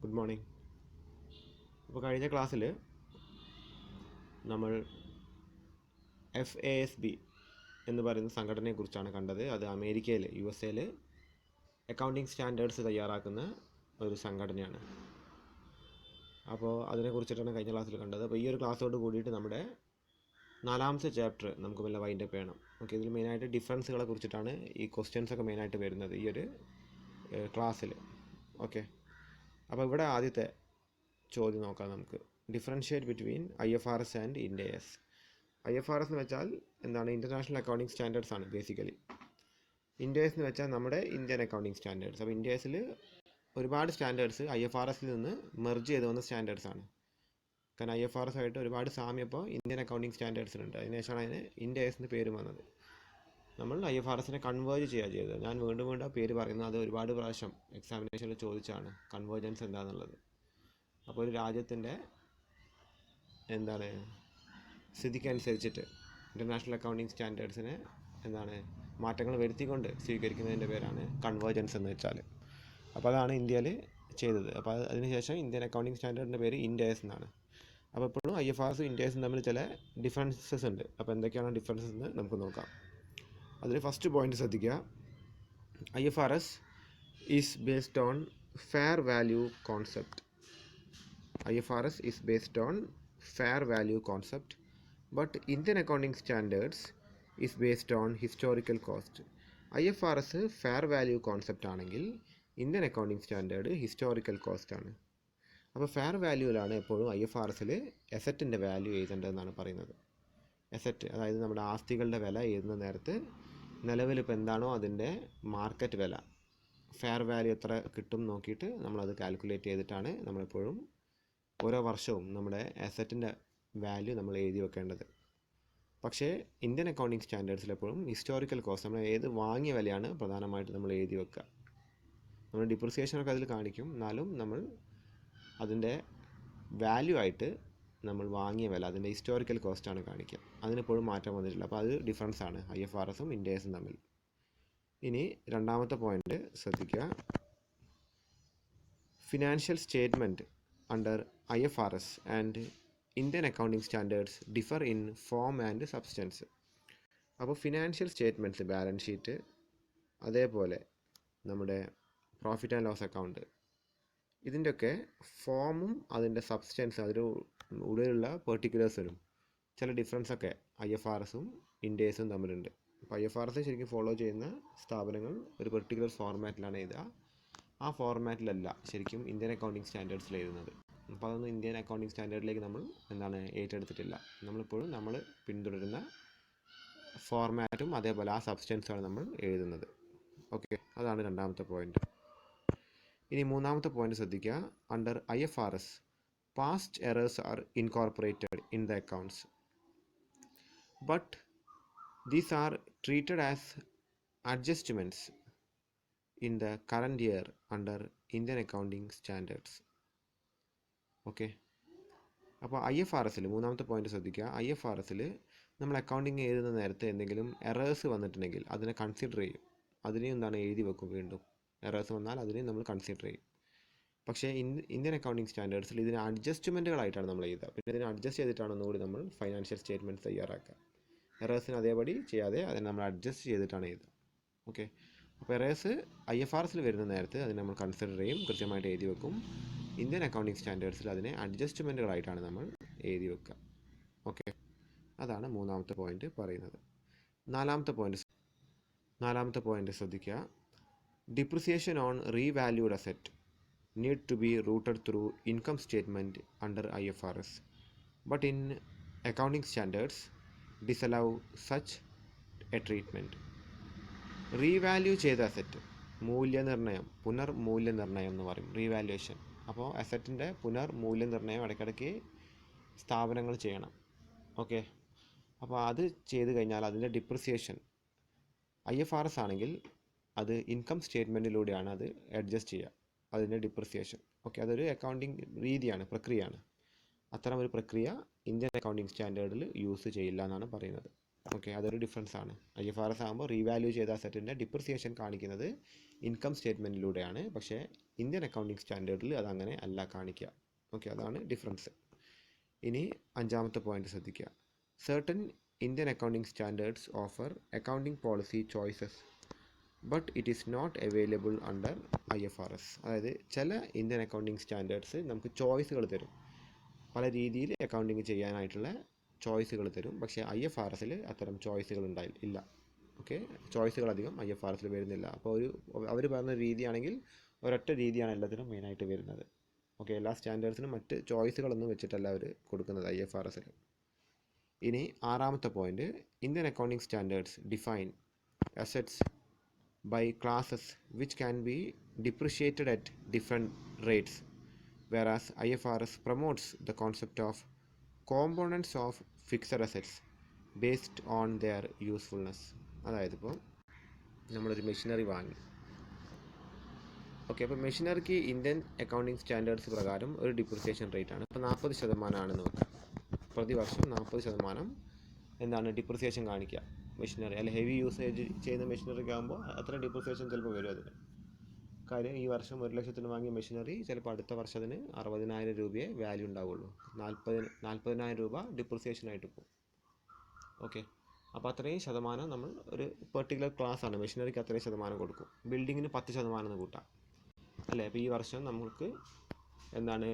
Good morning. അപ്പോൾ കഴിഞ്ഞ ക്ലാസ്സിൽ നമ്മൾ FASB എന്ന് പറയുന്ന സംഘടനയെക്കുറിച്ചാണ് കണ്ടത്. അത് അമേരിക്കയിൽ USA അക്കൗണ്ടിങ് സ്റ്റാൻഡേർഡ്സ് തയ്യാറാക്കുന്ന ഒരു സംഘടനയാണ്. അപ്പോൾ അതിനെക്കുറിച്ചിട്ടാണ് കഴിഞ്ഞ ക്ലാസ്സിൽ കണ്ടത്. അപ്പോൾ ഈ ഒരു ക്ലാസ്സോട് കൂടിയിട്ട് നമ്മുടെ 4ാമത്തെ ചാപ്റ്റർ നമുക്ക് വല്ല വൈൻഡപ്പ് ചെയ്യണം. ഓക്കെ, ഇതിൽ മെയിനായിട്ട് ഡിഫറൻസുകളെ കുറിച്ചിട്ടാണ് ഈ ക്വസ്റ്റ്യൻസൊക്കെ മെയിനായിട്ട് വരുന്നത് ഈ ഒരു ക്ലാസ്സിൽ. ഓക്കെ, അപ്പോൾ ഇവിടെ ആദ്യത്തെ ചോദ്യം നോക്കാം നമുക്ക്. Differentiate between IFRS and IND-AS. IFRS എന്ന് വെച്ചാൽ എന്താണ്? ഇൻ്റർനാഷണൽ അക്കൗണ്ടിങ് സ്റ്റാൻഡേർഡ്സ് ആണ് ബേസിക്കലി. IND-AS എന്ന് വെച്ചാൽ നമ്മുടെ ഇന്ത്യൻ അക്കൗണ്ടിങ് സ്റ്റാൻഡേർഡ്സ്. അപ്പോൾ IND-ASൽ ഒരുപാട് സ്റ്റാൻഡേർഡ്സ് IFRSൽ നിന്ന് മെർജ് ചെയ്ത് വന്ന സ്റ്റാൻഡേർഡ്സ് ആണ്. കാരണം IFRS ആയിട്ട് ഒരുപാട് സാമ്യം ഇപ്പോൾ ഇന്ത്യൻ അക്കൗണ്ടിങ് സ്റ്റാൻഡേർഡ്സിലുണ്ട്. അതിനുശേഷമാണ് അതിന് IND-AS എന്ന് പേര് വന്നത്. നമ്മൾ IFRSനെ കൺവേർജ് ചെയ്യുക ചെയ്തത്. ഞാൻ വീണ്ടും വീണ്ടും ആ പേര് പറയുന്നത് അത് ഒരുപാട് പ്രാവശ്യം എക്സാമിനേഷനിൽ ചോദിച്ചാണ് കൺവേർജൻസ് എന്താണെന്നുള്ളത്. അപ്പോൾ ഒരു രാജ്യത്തിൻ്റെ എന്താണ് സ്ഥിതിക്കനുസരിച്ചിട്ട് ഇൻ്റർനാഷണൽ അക്കൗണ്ടിങ് സ്റ്റാൻഡേർഡ്സിനെ എന്താണ് മാറ്റങ്ങൾ വരുത്തിക്കൊണ്ട് സ്വീകരിക്കുന്നതിൻ്റെ പേരാണ് കൺവേർജൻസ് എന്ന് വെച്ചാൽ. അപ്പോൾ അതാണ് ഇന്ത്യയിൽ ചെയ്തത്. അപ്പോൾ അതിനുശേഷം ഇന്ത്യൻ അക്കൗണ്ടിങ് സ്റ്റാൻഡേർഡിൻ്റെ പേര് IND-AS എന്നാണ്. അപ്പോൾ ഇപ്പോഴും IFRSും IND-ASും തമ്മിൽ ചില ഡിഫറൻസസ് ഉണ്ട്. അപ്പോൾ എന്തൊക്കെയാണ് ഡിഫറൻസസ് എന്ന് നമുക്ക് നോക്കാം. അതിൽ ഫസ്റ്റ് പോയിന്റ് ശ്രദ്ധിക്കുക. IFRS is based on fair value concept. IFRS is based on fair value concept, but Indian accounting standards is based on historical cost. IFRS fair value concept ആണെങ്കിൽ Indian accounting standard historical cost ആണ്. അപ്പോൾ fair വാല്യൂവിലാണ് എപ്പോഴും IFRSൽ എസറ്റിൻ്റെ value എഴുതേണ്ടതെന്നാണ് പറയുന്നത്. എസറ്റ് അതായത് നമ്മുടെ ആസ്തികളുടെ വില എഴുതുന്ന നേരത്ത് നിലവിൽ ഇപ്പോൾ എന്താണോ അതിൻ്റെ മാർക്കറ്റ് വില, ഫെയർ വാല്യൂ എത്ര കിട്ടും നോക്കിയിട്ട് നമ്മളത് കാൽക്കുലേറ്റ് ചെയ്തിട്ടാണ് നമ്മളെപ്പോഴും ഓരോ വർഷവും നമ്മുടെ അസറ്റിൻ്റെ വാല്യൂ നമ്മൾ എഴുതി വെക്കേണ്ടത്. പക്ഷേ ഇന്ത്യൻ അക്കൗണ്ടിങ് സ്റ്റാൻഡേർഡ്സിലെപ്പോഴും ഹിസ്റ്റോറിക്കൽ കോസ്റ്റ്, നമ്മൾ ഏത് വാങ്ങിയ വിലയാണ് പ്രധാനമായിട്ട് നമ്മൾ എഴുതി വെക്കുക. നമ്മൾ ഡിപ്രിസിയേഷനൊക്കെ അതിൽ കാണിക്കും, എന്നാലും നമ്മൾ അതിൻ്റെ വാല്യൂ ആയിട്ട് നമ്മൾ വാങ്ങിയ വില, അതിൻ്റെ ഹിസ്റ്റോറിക്കൽ കോസ്റ്റാണ് കാണിക്കുക. അതിനെപ്പോഴും മാറ്റം വന്നിട്ടില്ല. അപ്പോൾ അത് ഡിഫറൻസ് ആണ് IFRSും IND-ASും തമ്മിൽ. ഇനി രണ്ടാമത്തെ പോയിന്റ് ശ്രദ്ധിക്കുക. Financial statement under IFRS and Indian accounting standards differ in form and substance. അപ്പോൾ ഫിനാൻഷ്യൽ സ്റ്റേറ്റ്മെൻറ്റ്സ്, ബാലൻസ് ഷീറ്റ്, അതേപോലെ നമ്മുടെ പ്രോഫിറ്റ് ആൻഡ് ലോസ് അക്കൗണ്ട്, ഇതിൻ്റെയൊക്കെ ഫോമും അതിൻ്റെ സബ്സ്റ്റൻസ്, അതിൻ്റെ ഉള്ളിലുള്ള പെർട്ടിക്കുലേഴ്സിനും ചില ഡിഫറൻസൊക്കെ IFRSും IND-ASും തമ്മിലുണ്ട്. അപ്പോൾ IFRS ശരിക്കും ഫോളോ ചെയ്യുന്ന സ്ഥാപനങ്ങൾ ഒരു പെർട്ടിക്കുലർ ഫോർമാറ്റിലാണ് എഴുതുക. ആ ഫോർമാറ്റിലല്ല ശരിക്കും ഇന്ത്യൻ അക്കൗണ്ടിങ് സ്റ്റാൻഡേർഡ്സിൽ എഴുതുന്നത്. അപ്പോൾ അതൊന്നും ഇന്ത്യൻ അക്കൗണ്ടിങ് സ്റ്റാൻഡേർഡിലേക്ക് നമ്മൾ ഏറ്റെടുത്തിട്ടില്ല. നമ്മളിപ്പോഴും നമ്മൾ പിന്തുടരുന്ന ഫോർമാറ്റും അതേപോലെ ആ സബ്സ്റ്റൻസാണ് നമ്മൾ എഴുതുന്നത്. ഓക്കെ, അതാണ് രണ്ടാമത്തെ പോയിന്റ്. ഇനി മൂന്നാമത്തെ പോയിന്റ് ശ്രദ്ധിക്കുക. Under IFRS past errors R incorporated in the accounts, but these are treated as adjustments in the current year under Indian accounting standards. Okay, അപ്പോൾ IFRSൽ മൂന്നാമത്തെ പോയിന്റ് ശ്രദ്ധിക്കുക. IFRSൽ നമ്മൾ അക്കൗണ്ടിങ് എഴുതുന്ന നേരത്തെ എന്തെങ്കിലും എറേഴ്സ് വന്നിട്ടുണ്ടെങ്കിൽ അതിനെ കൺസിഡർ ചെയ്യും. അതിനെ എന്താണ് എഴുതി വെക്കും. വീണ്ടും എറേഴ്സ് വന്നാൽ അതിനെ നമ്മൾ കൺസിഡർ ചെയ്യും. പക്ഷേ ഇന്ത്യൻ അക്കൗണ്ടിങ് സ്റ്റാൻഡേർഡ്സിൽ ഇതിന് അഡ്ജസ്റ്റ്മെൻറ്റുകളായിട്ടാണ് നമ്മൾ എഴുതുക. പിന്നെ ഇതിനെ അഡ്ജസ്റ്റ് ചെയ്തിട്ടാണ് ഒന്നുകൂടി നമ്മൾ ഫൈനാൻഷ്യൽ സ്റ്റേറ്റ്മെൻറ്റ്സ് തയ്യാറാക്കുക. എറേഴ്സിന് അതേപടി ചെയ്യാതെ അതിനെ നമ്മൾ അഡ്ജസ്റ്റ് ചെയ്തിട്ടാണ് എഴുതുക. ഓക്കെ, അപ്പോൾ എറേഴ്സ് IFRSൽ വരുന്ന നേരത്ത് അതിനെ നമ്മൾ കൺസിഡർ ചെയ്യും, കൃത്യമായിട്ട് എഴുതി വെക്കും. ഇന്ത്യൻ അക്കൗണ്ടിങ് സ്റ്റാൻഡേർഡ്സിൽ അതിനെ അഡ്ജസ്റ്റ്മെൻറ്റുകളായിട്ടാണ് നമ്മൾ എഴുതി വെക്കുക. ഓക്കെ, അതാണ് മൂന്നാമത്തെ പോയിന്റ് പറയുന്നത്. നാലാമത്തെ പോയിന്റ് ശ്രദ്ധിക്കുക. Depreciation on revalued asset need to be routed through income statement under IFRS, but in accounting standards disallow such a treatment. Revalue ചെയ്ത അസറ്റ് മൂല്യനിർണ്ണയം, പുനർമൂല്യനിർണ്ണയം എന്ന് പറയും, റീവാല്യുവേഷൻ. അപ്പോൾ അസറ്റിൻ്റെ പുനർമൂല്യനിർണ്ണയം ഇടയ്ക്കിടയ്ക്ക് സ്ഥാപനങ്ങൾ ചെയ്യണം. ഓക്കെ, അപ്പോൾ അത് ചെയ്ത് കഴിഞ്ഞാൽ അതിൻ്റെ ഡിപ്രിസിയേഷൻ IFRS ആണെങ്കിൽ അത് ഇൻകം സ്റ്റേറ്റ്മെൻറ്റിലൂടെയാണ് അത് അഡ്ജസ്റ്റ് ചെയ്യുക, അതിൻ്റെ ഡിപ്രിസിയേഷൻ. ഓക്കെ, അതൊരു അക്കൗണ്ടിങ് രീതിയാണ്, പ്രക്രിയയാണ്. അത്തരം ഒരു പ്രക്രിയ ഇന്ത്യൻ അക്കൗണ്ടിങ് സ്റ്റാൻഡേർഡിൽ യൂസ് ചെയ്യില്ല എന്നാണ് പറയുന്നത്. ഓക്കെ, അതൊരു ഡിഫറൻസ് ആണ്. IFRS ആകുമ്പോൾ റീവാല്യൂ ചെയ്ത അസറ്റിൻ്റെ ഡിപ്രിസിയേഷൻ കാണിക്കുന്നത് ഇൻകം സ്റ്റേറ്റ്മെൻറ്റിലൂടെയാണ്. പക്ഷേ ഇന്ത്യൻ അക്കൗണ്ടിങ് സ്റ്റാൻഡേർഡിൽ അതങ്ങനെ അല്ല കാണിക്കുക. ഓക്കെ, അതാണ് ഡിഫറൻസ്. ഇനി അഞ്ചാമത്തെ പോയിന്റ് ശ്രദ്ധിക്കുക. Certain Indian accounting standards offer accounting policy choices but it is not available under IFRS. അതായത് ചില ഇന്ത്യൻ അക്കൗണ്ടിങ് സ്റ്റാൻഡേർഡ്സ് നമുക്ക് ചോയ്സുകൾ തരും, പല രീതിയിൽ അക്കൗണ്ടിങ് ചെയ്യാനായിട്ടുള്ള ചോയ്സുകൾ തരും. പക്ഷേ IFRSൽ അത്തരം ചോയ്സുകൾ ഇല്ല. ഓക്കെ, ചോയ്സുകൾ അധികം IFRSൽ വരുന്നില്ല. അപ്പോൾ അവർ പറഞ്ഞ രീതിയാണെങ്കിൽ ഒരൊറ്റ രീതിയാണ് എല്ലാത്തിനും മെയിനായിട്ട് വരുന്നത്. ഓക്കെ, എല്ലാ സ്റ്റാൻഡേർഡ്സിനും മറ്റ് ചോയ്സുകളൊന്നും വെച്ചിട്ടല്ല അവർ കൊടുക്കുന്നത് IFRSൽ. ഇനി ആറാമത്തെ point, Indian accounting standards define assets by classes which can be depreciated at different rates, whereas IFRS promotes the concept of components of fixed assets based on their usefulness. അതായത് ഇപ്പോൾ നമ്മളൊരു മെഷീനറി വാങ്ങി. Okay, അപ്പോൾ മെഷീനറിക്ക് Indian accounting standards പ്രകാരം ഒരു depreciation rate ആണ്. ഇപ്പോൾ 40% ആണെന്ന് നോക്കാം. പ്രതിവർഷം 40% എന്താണ് ഡിപ്രിസിയേഷൻ കാണിക്കുക മെഷീനറി, അല്ല ഹെവി യൂസേജ് ചെയ്യുന്ന മെഷീനറിക്ക് ആകുമ്പോൾ അത്ര ഡിപ്രിസിയേഷൻ ചിലപ്പോൾ വരും അതിന്. കാര്യം ഈ വർഷം 1 ലക്ഷത്തിന് വാങ്ങിയ മെഷീനറി ചിലപ്പോൾ അടുത്ത വർഷത്തിന് 60,000 രൂപയെ വാല്യൂ ഉണ്ടാവുള്ളൂ. 40,000 രൂപ ഡിപ്രിസിയേഷനായിട്ട് പോകും. ഓക്കെ, അപ്പോൾ അത്രയും ശതമാനം നമ്മൾ ഒരു പെർട്ടിക്കുലർ ക്ലാസ് ആണ് മെഷീനറിക്ക് അത്രയും ശതമാനം കൊടുക്കും. ബിൽഡിങ്ങിന് 10% എന്ന് കൂട്ടാം അല്ലേ. അപ്പോൾ ഈ വർഷം നമുക്ക് എന്താണ്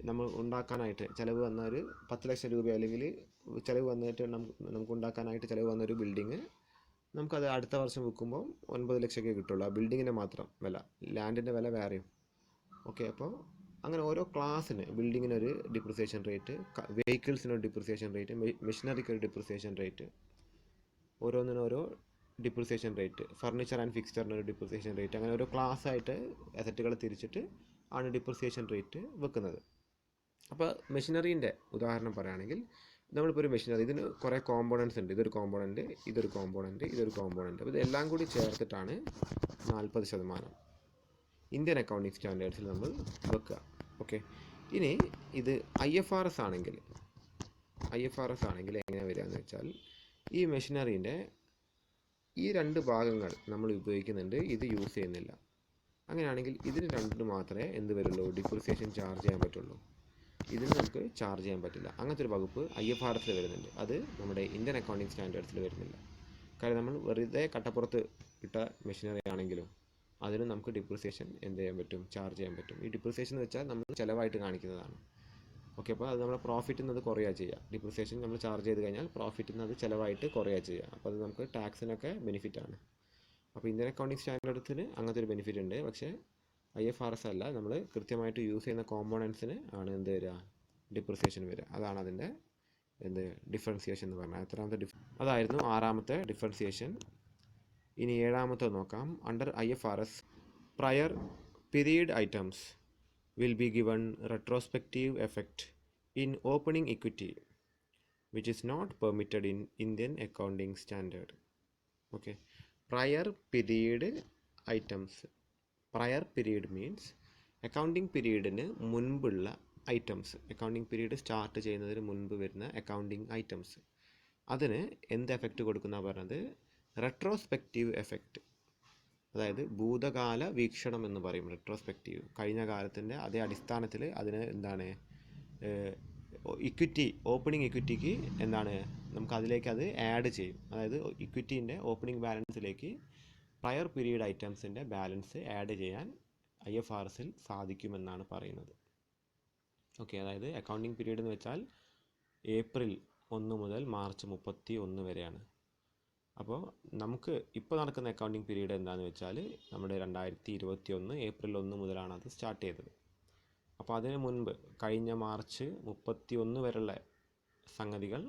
നമ്മൾ ഉണ്ടാക്കാനായിട്ട് ചിലവ് വന്ന ഒരു 10 ലക്ഷം രൂപ, അല്ലെങ്കിൽ ചിലവ് വന്നിട്ട് നമുക്ക് ഉണ്ടാക്കാനായിട്ട് ചിലവ് വന്നൊരു ബിൽഡിങ് നമുക്കത് അടുത്ത വർഷം വിൽക്കുമ്പോൾ 9 ലക്ഷമൊക്കെ കിട്ടുള്ളൂ. ആ ബിൽഡിങ്ങിൻ്റെ മാത്രം വില, ലാൻഡിൻ്റെ വില വേറെയും. ഓക്കെ, അപ്പോൾ അങ്ങനെ ഓരോ ക്ലാസ്സിന് ബിൽഡിങ്ങിനൊരു ഡിപ്രിസിയേഷൻ റേറ്റ്, വെഹിക്കിൾസിനൊരു ഡിപ്രിസിയേഷൻ റേറ്റ്, മെഷീനറിക്ക് ഒരു ഡിപ്രിസിയേഷൻ റേറ്റ്, ഓരോന്നിനോരോ ഡിപ്രിസിയേഷൻ റേറ്റ്, ഫർണിച്ചർ ആൻഡ് ഫിക്സ്ചറിനൊരു ഡിപ്രിസിയേഷൻ റേറ്റ്, അങ്ങനെ ഓരോ ക്ലാസ്സായിട്ട് അസറ്റുകൾ തിരിച്ചിട്ട് ആണ് ഡിപ്രിസിയേഷൻ റേറ്റ് വെക്കുന്നത്. അപ്പോൾ മെഷീനറീൻ്റെ ഉദാഹരണം പറയുകയാണെങ്കിൽ നമ്മളിപ്പോൾ ഒരു മെഷീനറി, ഇതിന് കുറേ കോമ്പോണൻസ് ഉണ്ട്. ഇതൊരു കോമ്പോണൻറ്റ്, ഇതൊരു കോമ്പോണൻറ്റ്, ഇതൊരു കോമ്പോണൻറ്റ്. അപ്പോൾ ഇതെല്ലാം കൂടി ചേർത്തിട്ടാണ് 40% ഇന്ത്യൻ അക്കൗണ്ടിങ് സ്റ്റാൻഡേർഡ്സിൽ നമ്മൾ വെക്കുക. ഓക്കെ, ഇനി ഇത് IFRS ആണെങ്കിൽ എങ്ങനെയാണ് വരിക എന്ന് വെച്ചാൽ, ഈ മെഷീനറീൻ്റെ ഈ 2 ഭാഗങ്ങൾ നമ്മൾ ഉപയോഗിക്കുന്നുണ്ട്, ഇത് യൂസ് ചെയ്യുന്നില്ല. അങ്ങനെയാണെങ്കിൽ ഇതിന് 2 മാത്രമേ എന്ത് വരുള്ളൂ, ഡിപ്രിസിയേഷൻ ചാർജ് ചെയ്യാൻ പറ്റുള്ളൂ. ഇതിന് നമുക്ക് ചാർജ് ചെയ്യാൻ പറ്റില്ല. അങ്ങനത്തെ ഒരു വകുപ്പ് IFRSൽ വരുന്നുണ്ട്. അത് നമ്മുടെ ഇന്ത്യൻ അക്കൗണ്ടിങ് സ്റ്റാൻഡേർഡ്സിൽ വരുന്നില്ല. കാര്യം നമ്മൾ വെറുതെ കട്ടപ്പുറത്ത് ഇട്ട മെഷീനറി ആണെങ്കിലും അതിന് നമുക്ക് ഡിപ്രിസിയേഷൻ എന്ത് ചെയ്യാൻ പറ്റും, ചാർജ് ചെയ്യാൻ പറ്റും. ഈ ഡിപ്രിസിയേഷൻ എന്ന് വെച്ചാൽ നമ്മൾ ചിലവായിട്ട് കാണിക്കുന്നതാണ്. ഓക്കെ, അപ്പോൾ അത് നമ്മുടെ പ്രോഫിറ്റിൽ നിന്ന് അത് കുറയുക ചെയ്യുക. ഡിപ്രിസിയേഷൻ നമ്മൾ ചാർജ് ചെയ്ത് കഴിഞ്ഞാൽ പ്രോഫിറ്റിൽ നിന്ന് അത് ചിലവായിട്ട് കുറയുക ചെയ്യുക. അപ്പോൾ അത് നമുക്ക് ടാക്സിനൊക്കെ ബെനിഫിറ്റാണ്. അപ്പോൾ ഇന്ത്യൻ അക്കൗണ്ടിങ് സ്റ്റാൻഡേർഡ്സിന് അങ്ങനത്തെ ഒരു ബെനിഫിറ്റ് ഉണ്ട്. പക്ഷേ IFRS അല്ല, നമ്മൾ കൃത്യമായിട്ട് യൂസ് ചെയ്യുന്ന കോമ്പോണൻസിന് ആണ് എന്ത് വരിക, ഡിപ്രിസിയേഷൻ വരിക. അതാണ് അതിൻ്റെ ഡിഫറൻസിയേഷൻ എന്ന് പറഞ്ഞാൽ. എത്രാമത്തെ അതായിരുന്നു 6ാമത്തെ ഡിഫറൻസിയേഷൻ. ഇനി 7ാമത്തെ നോക്കാം. Under IFRS prayer period items will be given retrospective effect in opening equity, which is not permitted in Indian accounting standard. Okay, prior period items. Prior period means accounting periodന് മുൻപുള്ള items, accounting period start ചെയ്യുന്നതിന് മുൻപ് വരുന്ന accounting items, അതിന് എന്ത് effect കൊടുക്കുന്ന പറഞ്ഞത്, retrospective effect. അതായത് ഭൂതകാല വീക്ഷണം എന്ന് പറയും റെട്രോസ്പെക്റ്റീവ്. കഴിഞ്ഞ കാലത്തിൻ്റെ അതേ അടിസ്ഥാനത്തിൽ അതിന് എന്താണ് ഇക്വിറ്റി, ഓപ്പണിംഗ് ഇക്വിറ്റിക്ക് എന്താണ് നമുക്ക് അതിലേക്ക് അത് ആഡ് ചെയ്യും. അതായത് ഇക്വിറ്റീൻ്റെ ഓപ്പണിംഗ് ബാലൻസിലേക്ക് പ്രയർ പീരീഡ് ഐറ്റംസിൻ്റെ ബാലൻസ് ആഡ് ചെയ്യാൻ IFRSൽ സാധിക്കുമെന്നാണ് പറയുന്നത്. ഓക്കെ, അതായത് അക്കൗണ്ടിങ് പീരീഡ് എന്ന് വെച്ചാൽ ഏപ്രിൽ 1 മുതൽ മാർച്ച് 31 വരെയാണ്. അപ്പോൾ നമുക്ക് ഇപ്പോൾ നടക്കുന്ന അക്കൗണ്ടിങ് പീരീഡ് എന്താണെന്ന് വെച്ചാൽ നമ്മുടെ 2021 ഏപ്രിൽ 1 മുതലാണ് അത് സ്റ്റാർട്ട് ചെയ്തത്. അപ്പോൾ അതിന് മുൻപ് കഴിഞ്ഞ മാർച്ച് 31 വരെയുള്ള സംഗതികൾ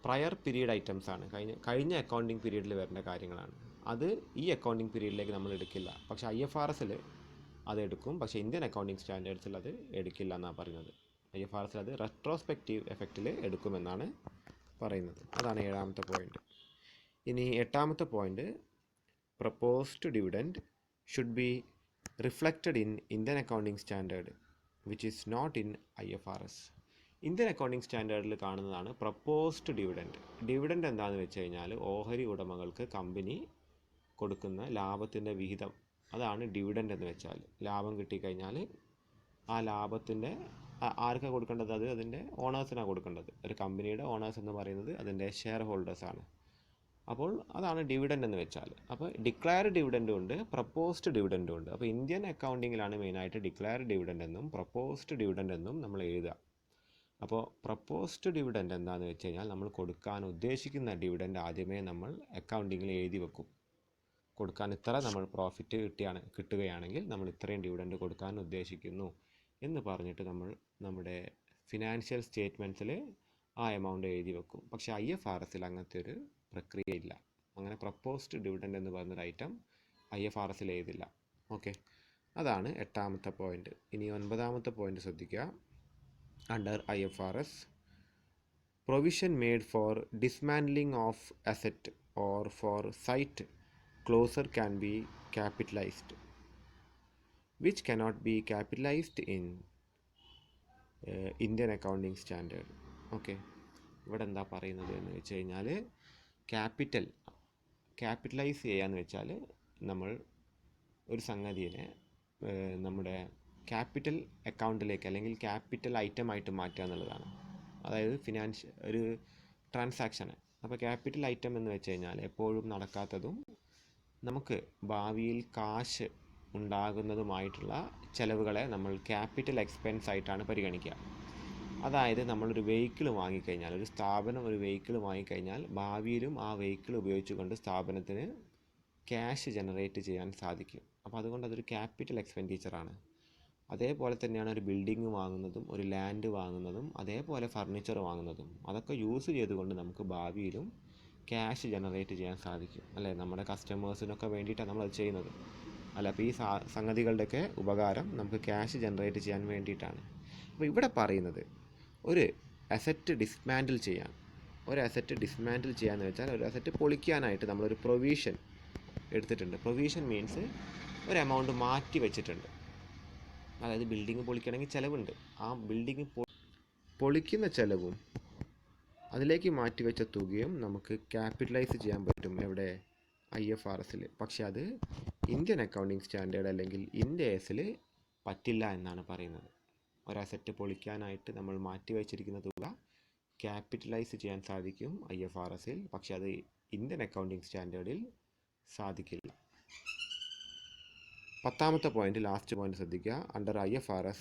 പ്രയർ പീരീഡ് ഐറ്റംസ് ആണ്, കഴിഞ്ഞ അക്കൗണ്ടിങ് പീരീഡിൽ വരേണ്ട കാര്യങ്ങളാണ്. അത് ഈ അക്കൗണ്ടിങ് പീരീഡിലേക്ക് നമ്മൾ എടുക്കില്ല. പക്ഷേ IFRSൽ അത് എടുക്കും, പക്ഷേ ഇന്ത്യൻ അക്കൗണ്ടിങ് സ്റ്റാൻഡേർഡ്സിൽ അത് എടുക്കില്ല എന്നാണ് പറയുന്നത്. IFRSൽ അത് റെട്രോസ്പെക്റ്റീവ് എഫക്റ്റിൽ എടുക്കുമെന്നാണ് പറയുന്നത്. അതാണ് 7ാമത്തെ പോയിന്റ്. ഇനി 8ാമത്തെ point, proposed dividend should be reflected in Indian accounting standard which is not in IFRS. Indian accounting സ്റ്റാൻഡേർഡിൽ കാണുന്നതാണ് പ്രപ്പോസ്ഡ് ഡിവിഡൻഡ്. ഡിവിഡൻഡ് എന്താണെന്ന് വെച്ച് കഴിഞ്ഞാൽ ഓഹരി ഉടമകൾക്ക് കമ്പനി കൊടുക്കുന്ന ലാഭത്തിൻ്റെ വിഹിതം, അതാണ് ഡിവിഡൻഡ് എന്ന് വെച്ചാൽ. ലാഭം കിട്ടിക്കഴിഞ്ഞാൽ ആ ലാഭത്തിൻ്റെ ആർക്കാണ് കൊടുക്കേണ്ടത്? അത് അതിൻ്റെ ഓണേഴ്സിനാണ് കൊടുക്കേണ്ടത്. ഒരു കമ്പനിയുടെ ഓണേഴ്സ് എന്ന് പറയുന്നത് അതിൻ്റെ ഷെയർ ഹോൾഡേഴ്സാണ്. അപ്പോൾ അതാണ് ഡിവിഡൻഡ് എന്ന് വെച്ചാൽ. അപ്പോൾ ഡിക്ലയർഡ് ഡിവിഡൻഡും ഉണ്ട്, പ്രപ്പോസ്ഡ് ഡിവിഡൻഡും ഉണ്ട്. അപ്പോൾ ഇന്ത്യൻ അക്കൗണ്ടിങ്ങിലാണ് മെയിനായിട്ട് ഡിക്ലയർഡ് ഡിവിഡൻഡ് എന്നും പ്രപ്പോസ്ഡ് ഡിവിഡൻഡ് എന്നും നമ്മൾ എഴുതുക. അപ്പോൾ പ്രപ്പോസ്ഡ് ഡിവിഡൻഡ് എന്താണെന്ന് വെച്ച് കഴിഞ്ഞാൽ നമ്മൾ കൊടുക്കാൻ ഉദ്ദേശിക്കുന്ന ഡിവിഡൻഡ് ആദ്യമേ നമ്മൾ അക്കൗണ്ടിങ്ങിൽ എഴുതി വെക്കും. കൊടുക്കാൻ ഇത്ര നമ്മൾ പ്രോഫിറ്റ് കിട്ടുകയാണെങ്കിൽ നമ്മൾ ഇത്രയും ഡിവിഡൻഡ് കൊടുക്കാൻ ഉദ്ദേശിക്കുന്നു എന്ന് പറഞ്ഞിട്ട് നമ്മൾ നമ്മുടെ ഫിനാൻഷ്യൽ സ്റ്റേറ്റ്മെൻറ്റ്സിൽ ആ എമൗണ്ട് എഴുതി വെക്കും. പക്ഷേ IFRSൽ അങ്ങനത്തെ ഒരു പ്രക്രിയയില്ല. അങ്ങനെ പ്രപ്പോസ്ഡ് ഡിവിഡൻഡ് എന്ന് പറഞ്ഞൊരു ഐറ്റം IFRSൽ എഴുതില്ല. ഓക്കെ, അതാണ് 8ാമത്തെ പോയിന്റ്. ഇനി 9ാമത്തെ പോയിന്റ് ശ്രദ്ധിക്കുക. Under IFRS, provision made for dismantling of asset or for site closure can be capitalized which cannot be capitalized in Indian accounting standard. Okay, ഇവിടെ എന്താ പറയുന്നത് എന്ന് വെച്ച് കഴിഞ്ഞാൽ ക്യാപിറ്റലൈസ് ചെയ്യാന്ന് വെച്ചാൽ നമ്മൾ ഒരു സംഗതിയെ നമ്മുടെ ക്യാപിറ്റൽ അക്കൗണ്ടിലേക്ക് അല്ലെങ്കിൽ ക്യാപിറ്റൽ ഐറ്റമായിട്ട് മാറ്റുക എന്നുള്ളതാണ്. അതായത് ഒരു ട്രാൻസാക്ഷന്. അപ്പോൾ ക്യാപിറ്റൽ ഐറ്റം എന്ന് വെച്ച് കഴിഞ്ഞാൽ എപ്പോഴും നടക്കാത്തതും നമുക്ക് ഭാവിയിൽ കാശ് ഉണ്ടാകുന്നതുമായിട്ടുള്ള ചിലവുകളെ നമ്മൾ ക്യാപിറ്റൽ എക്സ്പെൻസ് ആയിട്ടാണ് പരിഗണിക്കുക. അതായത് നമ്മളൊരു വെഹിക്കിൾ വാങ്ങിക്കഴിഞ്ഞാൽ, ഒരു സ്ഥാപനം ഒരു വെഹിക്കിൾ വാങ്ങിക്കഴിഞ്ഞാൽ ഭാവിയിലും ആ വെഹിക്കിൾ ഉപയോഗിച്ചുകൊണ്ട് സ്ഥാപനത്തിന് ക്യാഷ് ജനറേറ്റ് ചെയ്യാൻ സാധിക്കും. അപ്പോൾ അതുകൊണ്ട് അതൊരു ക്യാപിറ്റൽ എക്സ്പെൻഡിച്ചറാണ്. അതേപോലെ തന്നെയാണ് ഒരു ബിൽഡിംഗ് വാങ്ങുന്നതും ഒരു ലാൻഡ് വാങ്ങുന്നതും അതേപോലെ ഫർണിച്ചർ വാങ്ങുന്നതും. അതൊക്കെ യൂസ് ചെയ്തുകൊണ്ട് നമുക്ക് ഭാവിയിലും ക്യാഷ് ജനറേറ്റ് ചെയ്യാൻ സാധിക്കും, അല്ലേ? നമ്മുടെ കസ്റ്റമേഴ്സിനൊക്കെ വേണ്ടിയിട്ടാണ് നമ്മളത് ചെയ്യുന്നത്, അല്ല? അപ്പോൾ ഈ സംഗതികളുടെയൊക്കെ ഉപകാരം നമുക്ക് ക്യാഷ് ജനറേറ്റ് ചെയ്യാൻ വേണ്ടിയിട്ടാണ്. അപ്പോൾ ഇവിടെ പറയുന്നത് ഒരു അസറ്റ് ഡിസ്മാൻഡിൽ ചെയ്യാൻ. ഒരു അസറ്റ് ഡിസ്മാൻഡിൽ ചെയ്യാന്ന് വെച്ചാൽ ഒരു അസറ്റ് പൊളിക്കാനായിട്ട് നമ്മളൊരു പ്രൊവിഷൻ എടുത്തിട്ടുണ്ട്. പ്രൊവിഷൻ മീൻസ് ഒരു എമൗണ്ട് മാറ്റി വെച്ചിട്ടുണ്ട്. അതായത് ബിൽഡിങ് പൊളിക്കണമെങ്കിൽ ചിലവുണ്ട്. ആ ബിൽഡിങ് പൊളിക്കുന്ന ചിലവും അതിലേക്ക് മാറ്റിവെച്ച തുകയും നമുക്ക് ക്യാപിറ്റലൈസ് ചെയ്യാൻ പറ്റും. എവിടെ? IFRSൽ. പക്ഷെ അത് ഇന്ത്യൻ അക്കൗണ്ടിങ് സ്റ്റാൻഡേർഡ് അല്ലെങ്കിൽ IND ASൽ പറ്റില്ല എന്നാണ് പറയുന്നത്. ഒരു അസറ്റ് പൊളിക്കാനായിട്ട് നമ്മൾ മാറ്റി വെച്ചിരിക്കുന്ന തുക ക്യാപിറ്റലൈസ് ചെയ്യാൻ സാധിക്കും IFRSൽ, പക്ഷെ അത് ഇന്ത്യൻ അക്കൗണ്ടിങ് സ്റ്റാൻഡേർഡിൽ സാധിക്കില്ല. 10ാമത്തെ പോയിന്റ്, ലാസ്റ്റ് പോയിന്റ് ശ്രദ്ധിക്കുക. അണ്ടർ IFRS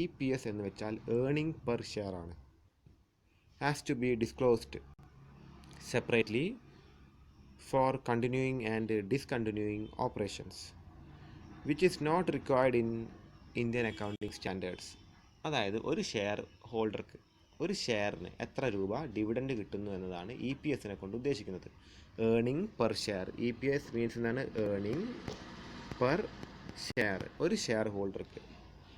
EPS എന്ന് വെച്ചാൽ ഏർണിംഗ് പെർ ഷെയർ ആണ്. Has to be disclosed separately for continuing and discontinuing operations, which is not required in Indian accounting standards. അതായത് ഒരു ഷെയർ ഹോൾഡർക്ക് ഒരു ഷെയറിന് എത്ര രൂപ ഡിവിഡൻഡ് കിട്ടുന്നു എന്നതാണ് EPSനെ കൊണ്ട് ഉദ്ദേശിക്കുന്നത്. Earning per share. EPS means എന്താണ്? Earning per share. ഒരു ഷെയർ ഹോൾഡർക്ക്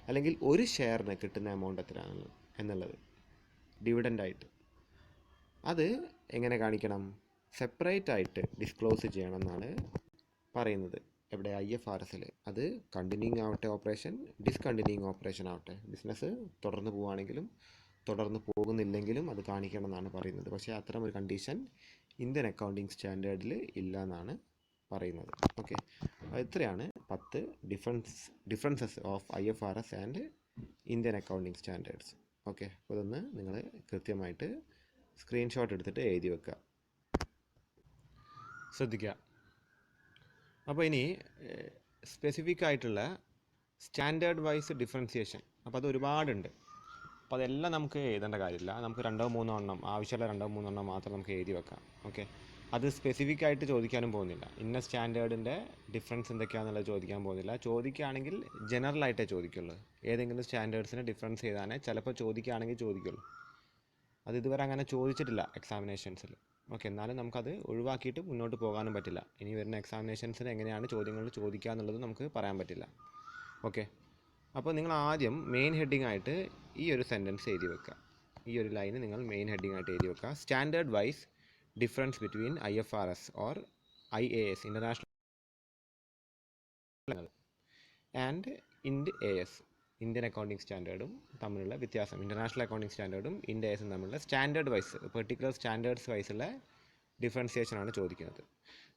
അല്ലെങ്കിൽ ഒരു ഷെയറിന് കിട്ടുന്ന എമൗണ്ട് എത്രയാണ് എന്നുള്ളത് ഡിവിഡൻഡായിട്ട്. അത് എങ്ങനെ കാണിക്കണം? സെപ്പറേറ്റ് ആയിട്ട് ഡിസ്ക്ലോസ് ചെയ്യണം എന്നാണ് പറയുന്നത്. എവിടെ? IFRSൽ. അത് കണ്ടിന്യൂയിങ് ആവട്ടെ ഓപ്പറേഷൻ, ഡിസ്കണ്ടിന്യൂയിങ് ഓപ്പറേഷൻ ആവട്ടെ, ബിസിനസ് തുടർന്ന് പോവുകയാണെങ്കിലും തുടർന്ന് പോകുന്നില്ലെങ്കിലും അത് കാണിക്കണം എന്നാണ് പറയുന്നത്. പക്ഷേ അത്തരം ഒരു കണ്ടീഷൻ ഇന്ത്യൻ അക്കൗണ്ടിങ് സ്റ്റാൻഡേർഡിൽ ഇല്ല എന്നാണ് പറയുന്നത്. ഓക്കെ, ഇത്രയാണ് 10 differences of IFRS and Indian accounting standards. Okay, അപ്പോൾ ഇതൊന്ന് നിങ്ങൾ കൃത്യമായിട്ട് സ്ക്രീൻഷോട്ട് എടുത്തിട്ട് എഴുതി വെക്കുക. ശ്രദ്ധിക്കുക. അപ്പോൾ ഇനി സ്പെസിഫിക് ആയിട്ടുള്ള സ്റ്റാൻഡേർഡ് വൈസ് ഡിഫറൻസിയേഷൻ. അപ്പോൾ അത് ഒരുപാടുണ്ട്. അപ്പോൾ അതെല്ലാം നമുക്ക് എഴുതേണ്ട കാര്യമില്ല. നമുക്ക് 2-3 എണ്ണം, ആവശ്യമുള്ള 2-3 എണ്ണം മാത്രം നമുക്ക് എഴുതി വെക്കാം. ഓക്കെ, അത് സ്പെസിഫിക് ആയിട്ട് ചോദിക്കാനും പോകുന്നില്ല. ഇന്ന സ്റ്റാൻഡേർഡിൻ്റെ ഡിഫറൻസ് എന്തൊക്കെയാണെന്നുള്ളത് ചോദിക്കാൻ പോകുന്നില്ല. ചോദിക്കുകയാണെങ്കിൽ ജനറലായിട്ടേ ചോദിക്കുള്ളൂ. ഏതെങ്കിലും സ്റ്റാൻഡേർഡ്സിന് ഡിഫറൻസ് ചെയ്താൽ ചിലപ്പോൾ ചോദിക്കുകയാണെങ്കിൽ ചോദിക്കുള്ളൂ. അത് ഇതുവരെ അങ്ങനെ ചോദിച്ചിട്ടില്ല എക്സാമിനേഷൻസിൽ. ഓക്കെ, എന്നാലും നമുക്കത് ഒഴിവാക്കിയിട്ട് മുന്നോട്ട് പോകാനും പറ്റില്ല. ഇനി വരുന്ന എക്സാമിനേഷൻസിന് എങ്ങനെയാണ് ചോദ്യങ്ങൾ ചോദിക്കുക എന്നുള്ളത് നമുക്ക് പറയാൻ പറ്റില്ല. ഓക്കെ, അപ്പോൾ നിങ്ങൾ ആദ്യം മെയിൻ ഹെഡിങ് ആയിട്ട് ഈ ഒരു സെൻറ്റൻസ് എഴുതി വെക്കുക. ഈ ഒരു ലൈന് നിങ്ങൾ മെയിൻ ഹെഡിങ് ആയിട്ട് എഴുതി വെക്കുക. Standard wise difference between IFRS or IAS international and IND AS Indian accounting സ്റ്റാൻഡേർഡും തമ്മിലുള്ള വ്യത്യാസം, ഇൻ്റർനാഷണൽ അക്കൗണ്ടിങ് സ്റ്റാൻഡേർഡും ഇന്ത്യ എസും തമ്മിലുള്ള സ്റ്റാൻഡേർഡ് വൈസ്, പെർട്ടിക്കുലർ സ്റ്റാൻഡേർഡ്സ് വൈസുള്ള ഡിഫറൻസിയേഷനാണ് ചോദിക്കുന്നത്.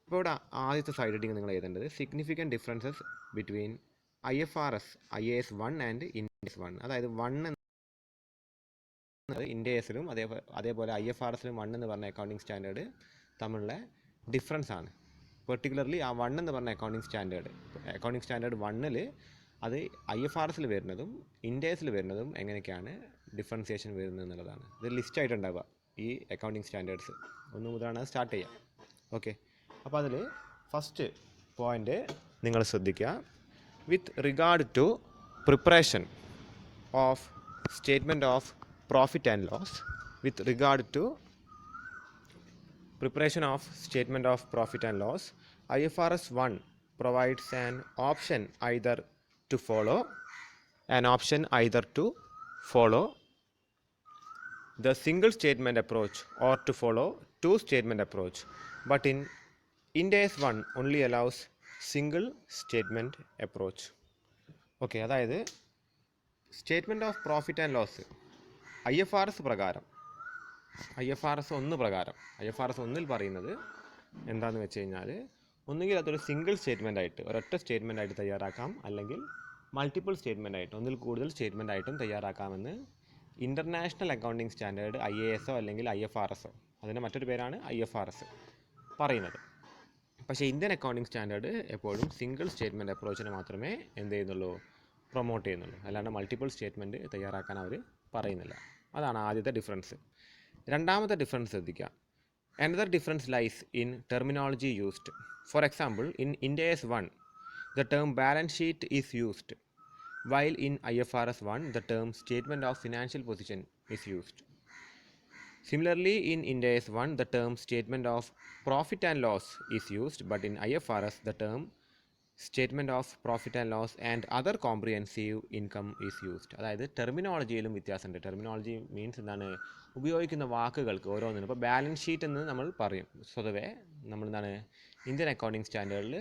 അപ്പോൾ ഇവിടെ ആദ്യത്തെ സൈഡ് ഹെഡിങ് നിങ്ങൾ എഴുതേണ്ടത് significant differences between IFRS IAS 1 and IND AS 1. അതായത് 1 എന്നത് ഇന്ത്യ എസിലും അതേപോലെ IFRSലും 1 എന്ന് പറഞ്ഞ അക്കൗണ്ടിങ് സ്റ്റാൻഡേർഡ് തമ്മിലുള്ള ഡിഫറൻസ് ആണ്. പെർട്ടിക്കുലർലി ആ 1 എന്ന് പറഞ്ഞ അക്കൗണ്ടിങ് സ്റ്റാൻഡേർഡ് 1ൽ അത് IFRSൽ വരുന്നതും ഇന്ത്യ എസിൽ വരുന്നതും എങ്ങനെയൊക്കെയാണ് ഡിഫറൻസിയേഷൻ വരുന്നത് എന്നുള്ളതാണ്. ഇത് ലിസ്റ്റായിട്ടുണ്ടാവുക ഈ അക്കൗണ്ടിങ് സ്റ്റാൻഡേർഡ്സ് 1 മുതലാണ് സ്റ്റാർട്ട് ചെയ്യുക. ഓക്കെ, അപ്പോൾ അതിൽ ഫസ്റ്റ് പോയിൻ്റ് നിങ്ങൾ ശ്രദ്ധിക്കുക. With regard to preparation of statement of profit and loss, with regard to preparation of statement of profit and loss, IFRS 1 provides an option either to follow the single statement approach or to follow two statement approach, but in Ind AS 1 only allows single statement approach. Okay, അതായത് statement of profit and loss IFRS 1 പ്രകാരം IFRS 1 പറയുന്നത് എന്താണെന്ന് വെച്ച് കഴിഞ്ഞാൽ, ഒന്നുകിൽ അതൊരു single statement ആയിട്ട്, ഒരൊറ്റ സ്റ്റേറ്റ്മെൻ്റ് ആയിട്ട് തയ്യാറാക്കാം, അല്ലെങ്കിൽ മൾട്ടിപ്പിൾ സ്റ്റേറ്റ്മെൻ്റ് ആയിട്ട്, ഒന്നിൽ കൂടുതൽ സ്റ്റേറ്റ്മെൻ്റ് ആയിട്ടും തയ്യാറാക്കാമെന്ന് ഇൻ്റർനാഷണൽ അക്കൗണ്ടിങ് സ്റ്റാൻഡേർഡ് IAS അല്ലെങ്കിൽ IFRS, അതിൻ്റെ മറ്റൊരു പേരാണ് IFRS, പറയുന്നത്. പക്ഷേ ഇന്ത്യൻ അക്കൗണ്ടിങ് സ്റ്റാൻഡേർഡ് എപ്പോഴും സിംഗിൾ സ്റ്റേറ്റ്മെൻറ്റ് അപ്രോച്ചിനെ മാത്രമേ എന്ത് ചെയ്യുന്നുള്ളൂ, പ്രൊമോട്ട് ചെയ്യുന്നുള്ളൂ. അല്ലാണ്ട് മൾട്ടിപ്പിൾ സ്റ്റേറ്റ്മെൻറ്റ് തയ്യാറാക്കാൻ അവർ പറയുന്നില്ല. അതാണ് ആദ്യത്തെ ഡിഫറൻസ്. രണ്ടാമത്തെ ഡിഫറൻസ് ശ്രദ്ധിക്കുക. Another difference lies in terminology used. For example, in Ind AS 1, the term balance sheet is used, while in IFRS 1, the term statement of financial position is used. Similarly, in Ind AS 1, the term statement of profit and loss is used, but in IFRS, the term statement of profit and loss and other comprehensive income is used. അതായത് ടെർമിനോളജിയിലും വ്യത്യാസമുണ്ട്. Terminology means എന്താണ്, ഉപയോഗിക്കുന്ന വാക്കുകൾക്ക് ഓരോന്നിനും. ഇപ്പോൾ balance sheet എന്ന് നമ്മൾ പറയും സ്വതവേ, നമ്മളെന്താണ് ഇന്ത്യൻ അക്കൗണ്ടിങ് സ്റ്റാൻഡേർഡിൽ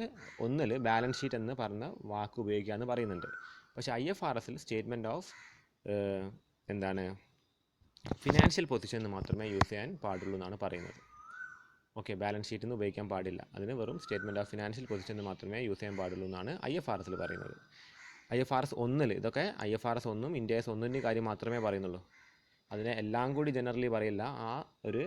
1 ബാലൻസ് ഷീറ്റ് എന്ന് പറഞ്ഞ വാക്ക് ഉപയോഗിക്കുക എന്ന് പറയുന്നുണ്ട്. പക്ഷേ IFRSൽ സ്റ്റേറ്റ്മെൻറ്റ് ഓഫ് എന്താണ് ഫിനാൻഷ്യൽ പൊസിഷൻ എന്ന് മാത്രമേ യൂസ് ചെയ്യാൻ പാടുള്ളൂ എന്നാണ് പറയുന്നത്. ഓക്കെ, ബാലൻസ് ഷീറ്റ് എന്ന് ഉപയോഗിക്കാൻ പാടില്ല, അതിന് വെറും സ്റ്റേറ്റ്മെൻറ്റ് ഓഫ് ഫിനാൻഷ്യൽ പൊസിഷൻ എന്ന് മാത്രമേ യൂസ് ചെയ്യാൻ പാടുള്ളൂ എന്നാണ് IFRSൽ പറയുന്നത്. IFRS 1 ഇതൊക്കെ IFRS 1 Ind AS 1 കാര്യം മാത്രമേ പറയുന്നുള്ളൂ. അതിനെ എല്ലാം കൂടി ജനറലി പറയില്ല. ആ ഒരു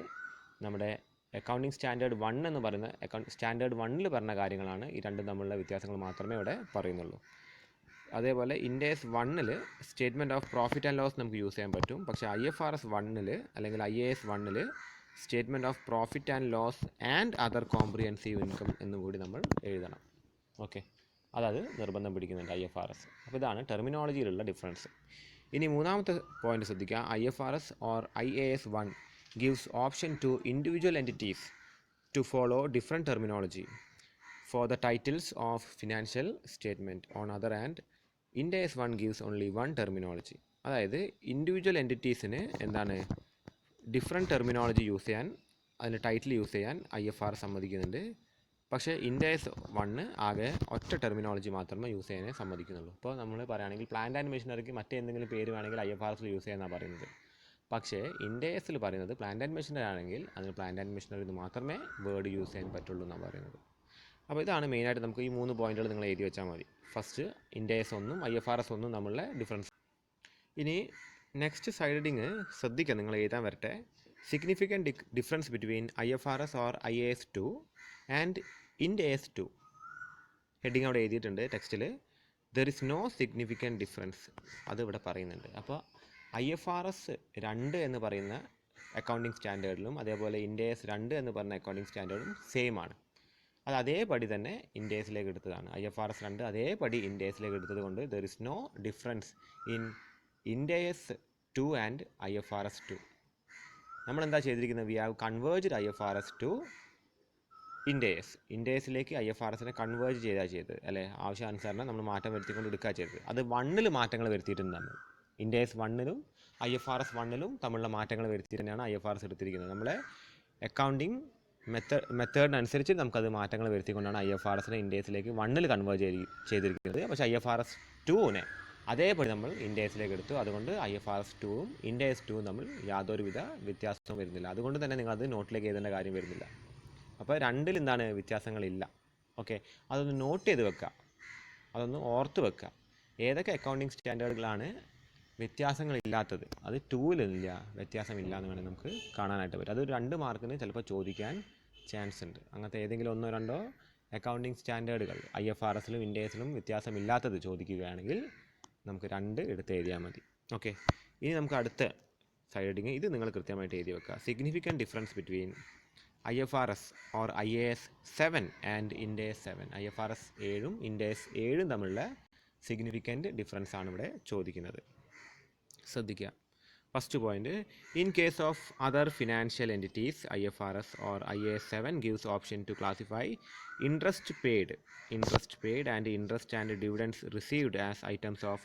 നമ്മുടെ അക്കൗണ്ടിങ് സ്റ്റാൻഡേർഡ് 1 എന്ന് പറയുന്ന സ്റ്റാൻഡേർഡ് 1ൽ പറഞ്ഞ കാര്യങ്ങളാണ്, ഈ രണ്ടും തമ്മിലുള്ള വ്യത്യാസങ്ങൾ മാത്രമേ ഇവിടെ പറയുന്നുള്ളൂ. അതേപോലെ Ind AS 1 statement of profit and loss നമുക്ക് യൂസ് ചെയ്യാൻ പറ്റും. പക്ഷേ IFRS 1 അല്ലെങ്കിൽ IAS 1 statement of profit and loss and other comprehensive income എന്നും കൂടി നമ്മൾ എഴുതണം. ഓക്കെ, അതത് നിർബന്ധം പിടിക്കുന്നുണ്ട് IFRS. അപ്പോൾ ഇതാണ് ടെർമിനോളജിയിലുള്ള ഡിഫറൻസ്. ഇനി മൂന്നാമത്തെ പോയിന്റ് ശ്രദ്ധിക്കുക. IFRS or IAS 1 gives option to individual entities to follow different terminology for the titles of financial statement. On other hand, Ind AS 1 gives only one terminology. അതായത് individual എൻറ്റിറ്റീസിന് എന്താണ് different terminology use ചെയ്യാൻ, അതിൻ്റെ title use ചെയ്യാൻ IFRS സമ്മതിക്കുന്നുണ്ട്. പക്ഷേ Ind AS 1 ആകെ ഒറ്റ terminology മാത്രമേ use ചെയ്യാനേ സമ്മതിക്കുന്നുള്ളൂ. ഇപ്പോൾ നമ്മൾ പറയുകയാണെങ്കിൽ പ്ലാന്റ് ആൻഡ് മെഷീനറിക്ക് മറ്റേന്തെങ്കിലും പേര് വേണമെങ്കിൽ IFRSൽ യൂസ് ചെയ്യാനാണ് പറയുന്നത്. പക്ഷേ Ind ASൽ പറയുന്നത് പ്ലാന്റ് ആൻഡ് മെഷീനറി ആണെങ്കിൽ അതിന് പ്ലാന്റ് ആൻഡ് മെഷീനറി എന്ന് മാത്രമേ വേർഡ് യൂസ് ചെയ്യാൻ പറ്റുള്ളൂ എന്നാണ് പറയുന്നത്. അപ്പോൾ ഇതാണ് മെയിനായിട്ട് നമുക്ക് ഈ 3 പോയിന്റുകൾ നിങ്ങൾ എഴുതി വെച്ചാൽ മതി. ഫസ്റ്റ് Ind AS 1 IFRS 1 തമ്മിലുള്ള ഡിഫറൻസ്. ഇനി നെക്സ്റ്റ് സൈഡ് ഹെഡിങ് ശ്രദ്ധിക്കുക, നിങ്ങൾ എഴുതാൻ വരട്ടെ. Significant difference between IFRS or IAS 2 and Ind AS 2. Heading അവിടെ എഴുതിയിട്ടുണ്ട് ടെക്സ്റ്റിൽ. There is no significant difference, അത് ഇവിടെ പറയുന്നുണ്ട്. അപ്പോൾ IFRS 2 എന്ന് പറയുന്ന അക്കൗണ്ടിങ് സ്റ്റാൻഡേർഡിലും അതേപോലെ Ind AS 2 എന്ന് പറഞ്ഞ അക്കൗണ്ടിങ് സ്റ്റാൻഡേർഡും സെയിം ആണ്. അത് അതേപടി തന്നെ Ind ASലേക്ക് എടുത്തതാണ്. IFRS 2 അതേപടി Ind ASലേക്ക് എടുത്തത് കൊണ്ട് there is no difference in Ind AS 2 and IFRS 2. നമ്മളെന്താ ചെയ്തിരിക്കുന്നത്? We have converged IFRS 2 Ind AS. Ind ASലേക്ക് IFRSനെ കൺവേർജ് ചെയ്തത് അല്ലേ, ആവശ്യാനുസരണം നമ്മൾ മാറ്റം വരുത്തിക്കൊണ്ട് എടുക്കുക ചെയ്തത്. അത് 1 മാറ്റങ്ങൾ വരുത്തിയിട്ടുണ്ട് നമ്മൾ. Ind AS 1 IFRS 1 തമ്മിലുള്ള മാറ്റങ്ങൾ വരുത്തിയിട്ട് തന്നെയാണ് IFRS എടുത്തിരിക്കുന്നത്. നമ്മളെ അക്കൗണ്ടിങ് മെത്തേഡിനനുസരിച്ച് നമുക്കത് മാറ്റങ്ങൾ വരുത്തിക്കൊണ്ടാണ് IFRSനെ Ind ASലേക്ക് 1 കൺവേർജ് ചെയ്തിരിക്കുന്നത്. പക്ഷേ IFRS 2നെ അതേപടി നമ്മൾ ഇൻഡേസിലേക്ക് എടുത്തു. അതുകൊണ്ട് IFRS 2-ഉം ഇൻഡേസ് 2-ഉം തമ്മിൽ യാതൊരുവിധ വ്യത്യാസവും വരുന്നില്ല. അതുകൊണ്ട് തന്നെ നിങ്ങളത് നോട്ടിലേക്ക് എഴുതേണ്ട കാര്യം വരുന്നില്ല. അപ്പോൾ രണ്ടിൽ എന്താണ് വ്യത്യാസങ്ങളില്ല. ഓക്കെ, അതൊന്ന് നോട്ട് ചെയ്ത് വെക്കുക, അതൊന്ന് ഓർത്ത് വെക്കുക. ഏതൊക്കെ അക്കൗണ്ടിങ് സ്റ്റാൻഡേർഡുകളാണ് വ്യത്യാസങ്ങളില്ലാത്തത്, അത് 2-ലില്ല വ്യത്യാസമില്ല എന്ന് വേണമെങ്കിൽ നമുക്ക് കാണാനായിട്ട് പറ്റും. അത് 2 മാർക്കിന് ചിലപ്പോൾ ചോദിക്കാൻ ചാൻസ് ഉണ്ട്. അങ്ങനത്തെ ഏതെങ്കിലും 1-2 അക്കൗണ്ടിങ് സ്റ്റാൻഡേർഡുകൾ IFRS-ലും ഇൻഡേസിലും വ്യത്യാസമില്ലാത്തത് ചോദിക്കുകയാണെങ്കിൽ നമുക്ക് 2 എടുത്ത് എഴുതിയാൽ മതി. ഓക്കെ, ഇനി നമുക്ക് അടുത്ത സൈഡിങ് ഇത് നിങ്ങൾ കൃത്യമായിട്ട് എഴുതി വെക്കുക. Significant difference between IFRS or IAS 7 and Ind AS 7. IFRS 7-ഉം ഇൻഡേസ് 7-ഉം തമ്മിലുള്ള സിഗ്നിഫിക്കൻറ്റ് ഡിഫറൻസ് ആണ് ഇവിടെ ചോദിക്കുന്നത്. ശ്രദ്ധിക്കുക. First point, in case of other financial entities IFRS or IAS 7 gives option to classify interest paid and interest and dividends received as items of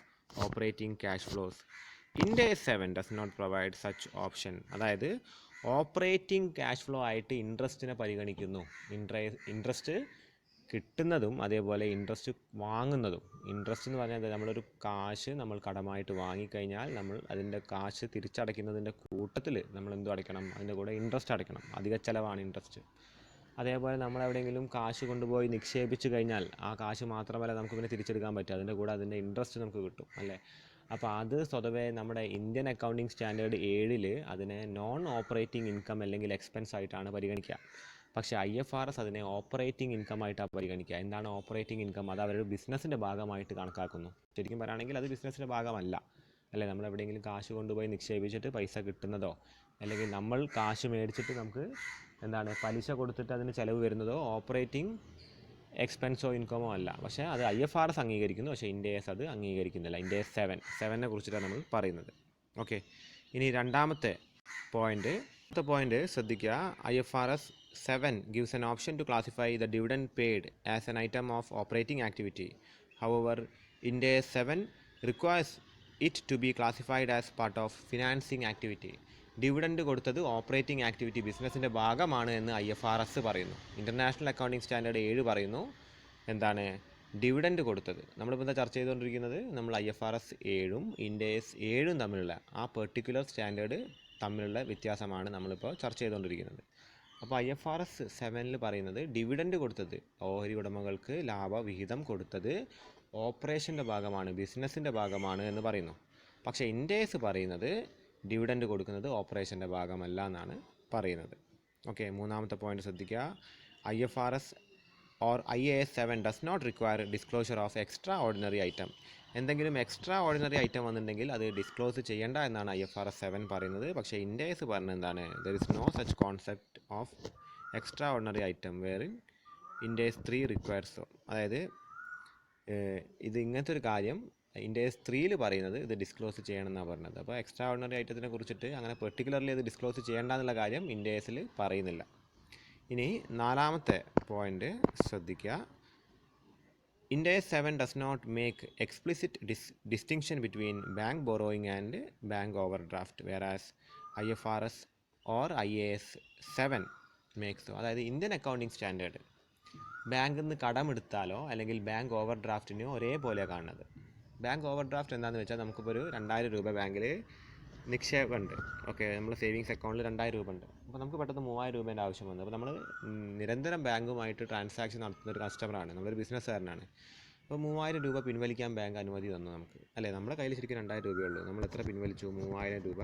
operating cash flows. ഇൻഡേസ് 7 does not provide such option. അതായത് operating cash flow ആയിട്ട് ഇൻട്രസ്റ്റിനെ പരിഗണിക്കുന്നു. Interest കിട്ടുന്നതും അതേപോലെ interest വാങ്ങുന്നതും. Interest എന്ന് പറഞ്ഞാൽ നമ്മളൊരു കാശ് നമ്മൾ കടമായിട്ട് വാങ്ങിക്കഴിഞ്ഞാൽ നമ്മൾ അതിൻ്റെ കാശ് തിരിച്ചടയ്ക്കുന്നതിൻ്റെ കൂട്ടത്തിൽ നമ്മൾ എന്തും അടയ്ക്കണം, അതിൻ്റെ കൂടെ ഇൻട്രസ്റ്റ് അടയ്ക്കണം. അധിക ചിലവാണ് ഇൻട്രസ്റ്റ്. അതേപോലെ നമ്മൾ എവിടെയെങ്കിലും കാശ് കൊണ്ടുപോയി നിക്ഷേപിച്ച് കഴിഞ്ഞാൽ ആ കാശ് മാത്രമല്ല നമുക്ക് പിന്നെ തിരിച്ചെടുക്കാൻ പറ്റും, അതിൻ്റെ കൂടെ അതിൻ്റെ ഇൻട്രസ്റ്റ് നമുക്ക് കിട്ടും അല്ലേ. അപ്പോൾ അത് സ്വതവേ നമ്മുടെ ഇന്ത്യൻ അക്കൗണ്ടിങ് സ്റ്റാൻഡേർഡ് 7-ൽ അതിനെ നോൺ ഓപ്പറേറ്റിംഗ് ഇൻകം അല്ലെങ്കിൽ എക്സ്പെൻസ് ആയിട്ടാണ് പരിഗണിക്കുക. പക്ഷേ IFRS അതിനെ ഓപ്പറേറ്റിംഗ് ഇൻകം ആയിട്ടാണ് പരിഗണിക്കുക. എന്താണ് ഓപ്പറേറ്റിംഗ് ഇൻകം? അത് അവരുടെ ബിസിനസ്സിൻ്റെ ഭാഗമായിട്ട് കണക്കാക്കുന്നു. ശരിക്കും പറയുകയാണെങ്കിൽ അത് ബിസിനസ്സിൻ്റെ ഭാഗമല്ല അല്ലേ. നമ്മൾ എവിടെയെങ്കിലും കാശ് കൊണ്ടുപോയി നിക്ഷേപിച്ചിട്ട് പൈസ കിട്ടുന്നതോ അല്ലെങ്കിൽ നമ്മൾ കാശ് മേടിച്ചിട്ട് നമുക്ക് എന്താണ് പലിശ കൊടുത്തിട്ട് അതിന് ചിലവ് വരുന്നതോ ഓപ്പറേറ്റിംഗ് എക്സ്പെൻസോ ഇൻകമോ അല്ല. പക്ഷേ അത് IFRS അംഗീകരിക്കുന്നു, പക്ഷേ ഇൻഡേസ് അത് അംഗീകരിക്കുന്നില്ല. ഇൻഡേസ് 7-നെ കുറിച്ചിട്ടാണ് നമ്മൾ പറയുന്നത്. ഓക്കെ, ഇനി രണ്ടാമത്തെ പോയിന്റ് ശ്രദ്ധിക്കുക. IFRS 7 gives an option to classify the dividend paid as an item of operating activity. However, Index 7 requires it to be classified as part of financing activity. Dividend കൊടുത്തത് ഓപ്പറേറ്റിംഗ് ആക്ടിവിറ്റി ബിസിനസ്സിൻ്റെ ഭാഗമാണ് എന്ന് IFRS പറയുന്നു. International accounting standard 7 പറയുന്നു എന്താണ് dividend കൊടുത്തത്. നമ്മളിപ്പോൾ എന്താ ചർച്ച ചെയ്തുകൊണ്ടിരിക്കുന്നത്, നമ്മൾ IFRS 7-ഉം ഇൻഡേസ് 7-ഉം തമ്മിലുള്ള ആ പെർട്ടിക്കുലർ സ്റ്റാൻഡേർഡ് തമ്മിലുള്ള വ്യത്യാസമാണ് നമ്മളിപ്പോൾ ചർച്ച ചെയ്തുകൊണ്ടിരിക്കുന്നത്. അപ്പോൾ IFRS 7-ൽ പറയുന്നത് ഡിവിഡൻഡ് കൊടുത്തത്, ഓഹരി ഉടമകൾക്ക് ലാഭവിഹിതം കൊടുത്തത് ഓപ്പറേഷൻ്റെ ഭാഗമാണ്, ബിസിനസ്സിൻ്റെ ഭാഗമാണ് എന്ന് പറയുന്നു. പക്ഷേ ഇൻഡേസ് പറയുന്നത് ഡിവിഡൻഡ് കൊടുക്കുന്നത് ഓപ്പറേഷൻ്റെ ഭാഗമല്ല എന്നാണ് പറയുന്നത്. ഓക്കെ, മൂന്നാമത്തെ പോയിന്റ് ശ്രദ്ധിക്കുക. IFRS or IAS 7 does not require disclosure of extraordinary item. എന്തെങ്കിലും എക്സ്ട്രാ ഓർഡിനറി ഐറ്റം വന്നിട്ടുണ്ടെങ്കിൽ അത് ഡിസ്ക്ലോസ് ചെയ്യേണ്ട എന്നാണ് IFRS 7 പറയുന്നത്. പക്ഷേ ഇൻഡേസ് പറഞ്ഞത് എന്താണ്, there is no such concept of extraordinary item wherein Ind AS 3 requires. അതായത് ഇത് ഇങ്ങനത്തെ ഒരു കാര്യം ഇൻഡേസ് 3-ൽ പറയുന്നത് ഇത് ഡിസ്ക്ലോസ് ചെയ്യണമെന്നാണ് പറഞ്ഞത്. അപ്പോൾ എക്സ്ട്രാ ഓർഡിനറി ഐറ്റത്തിനെ കുറിച്ചിട്ട് അങ്ങനെ പെർട്ടിക്കുലർലി ഇത് ഡിസ്ക്ലോസ് ചെയ്യേണ്ട എന്നുള്ള കാര്യം ഇൻഡേസിൽ പറയുന്നില്ല. ഇനി നാലാമത്തെ പോയിന്റ് ശ്രദ്ധിക്കുക. ഇൻഡേസ് 7 does not make explicit distinction between bank borrowing and bank overdraft, whereas IFRS or IAS 7 makes so. അതായത് ഇന്ത്യൻ അക്കൗണ്ടിങ് സ്റ്റാൻഡേർഡ് ബാങ്കിൽ നിന്ന് കടമെടുത്താലോ അല്ലെങ്കിൽ ബാങ്ക് ഓവർ ഡ്രാഫ്റ്റിനെയോ ഒരേപോലെ കാണുന്നത്. ബാങ്ക് ഓവർ ഡ്രാഫ്റ്റ് എന്താണെന്ന് വെച്ചാൽ നമുക്കിപ്പോൾ ഒരു 2000 രൂപ ബാങ്കിൽ നിക്ഷേപമുണ്ട്. ഓക്കെ, നമ്മൾ സേവിങ്സ് അക്കൗണ്ടിൽ 2000 രൂപ ഉണ്ട്. അപ്പോൾ നമുക്ക് പെട്ടെന്ന് 3000 രൂപേൻ്റെ ആവശ്യം വന്നു. അപ്പോൾ നമ്മൾ നിരന്തരം ബാങ്കുമായിട്ട് ട്രാൻസാക്ഷൻ നടത്തുന്ന ഒരു കസ്റ്റമറാണ്, നമ്മളൊരു ബിസിനസ്സുകാരനാണ്. അപ്പോൾ 3000 രൂപ പിൻവലിക്കാൻ ബാങ്ക് അനുമതി തന്നു നമുക്ക് അല്ലേ. നമ്മുടെ കയ്യിൽ ശരിക്കും 2000 രൂപയുള്ളൂ, നമ്മൾ എത്ര പിൻവലിച്ചു? 3000 രൂപ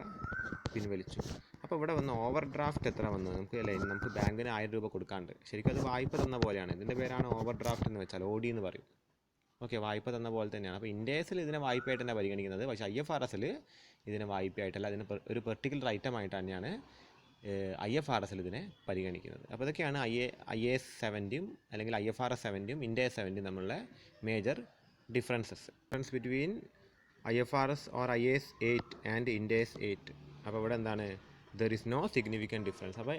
പിൻവലിച്ചു. അപ്പോൾ ഇവിടെ വന്ന ഓവർ ഡ്രാഫ്റ്റ് എത്ര വന്നത് നമുക്ക് അല്ലേ, നമുക്ക് ബാങ്കിന് 1000 രൂപ കൊടുക്കാണ്ട്. ശരിക്കും അത് വായ്പ തന്ന പോലെയാണ്. ഇതിൻ്റെ പേരാണ് ഓവർ ഡ്രാഫ്റ്റ് എന്ന് വെച്ചാൽ, OD എന്ന് പറയും. ഓക്കെ, വായ്പ തന്ന പോലെ തന്നെയാണ്. അപ്പോൾ ഇൻഡേസിൽ ഇതിനെ വായ്പയായിട്ട് തന്നെ പരിഗണിക്കുന്നത്, പക്ഷേ IFRSൽ ഇതിനെ വായ്പയായിട്ടല്ല, അതിന് ഒരു പെർട്ടിക്കുലർ ഐറ്റം ആയിട്ട് തന്നെയാണ് IFRSൽ ഇതിനെ പരിഗണിക്കുന്നത്. അപ്പോൾ ഇതൊക്കെയാണ് IAS 7-ൻ്റെയും അല്ലെങ്കിൽ IFRS 7-ൻ്റെയും ഇൻഡേസ് 7-ൻ്റെയും തമ്മിലുള്ള major difference between IFRS or IAS 8 and Ind AS 8. അപ്പോൾ ഇവിടെ എന്താണ്, there is no significant difference. അപ്പോൾ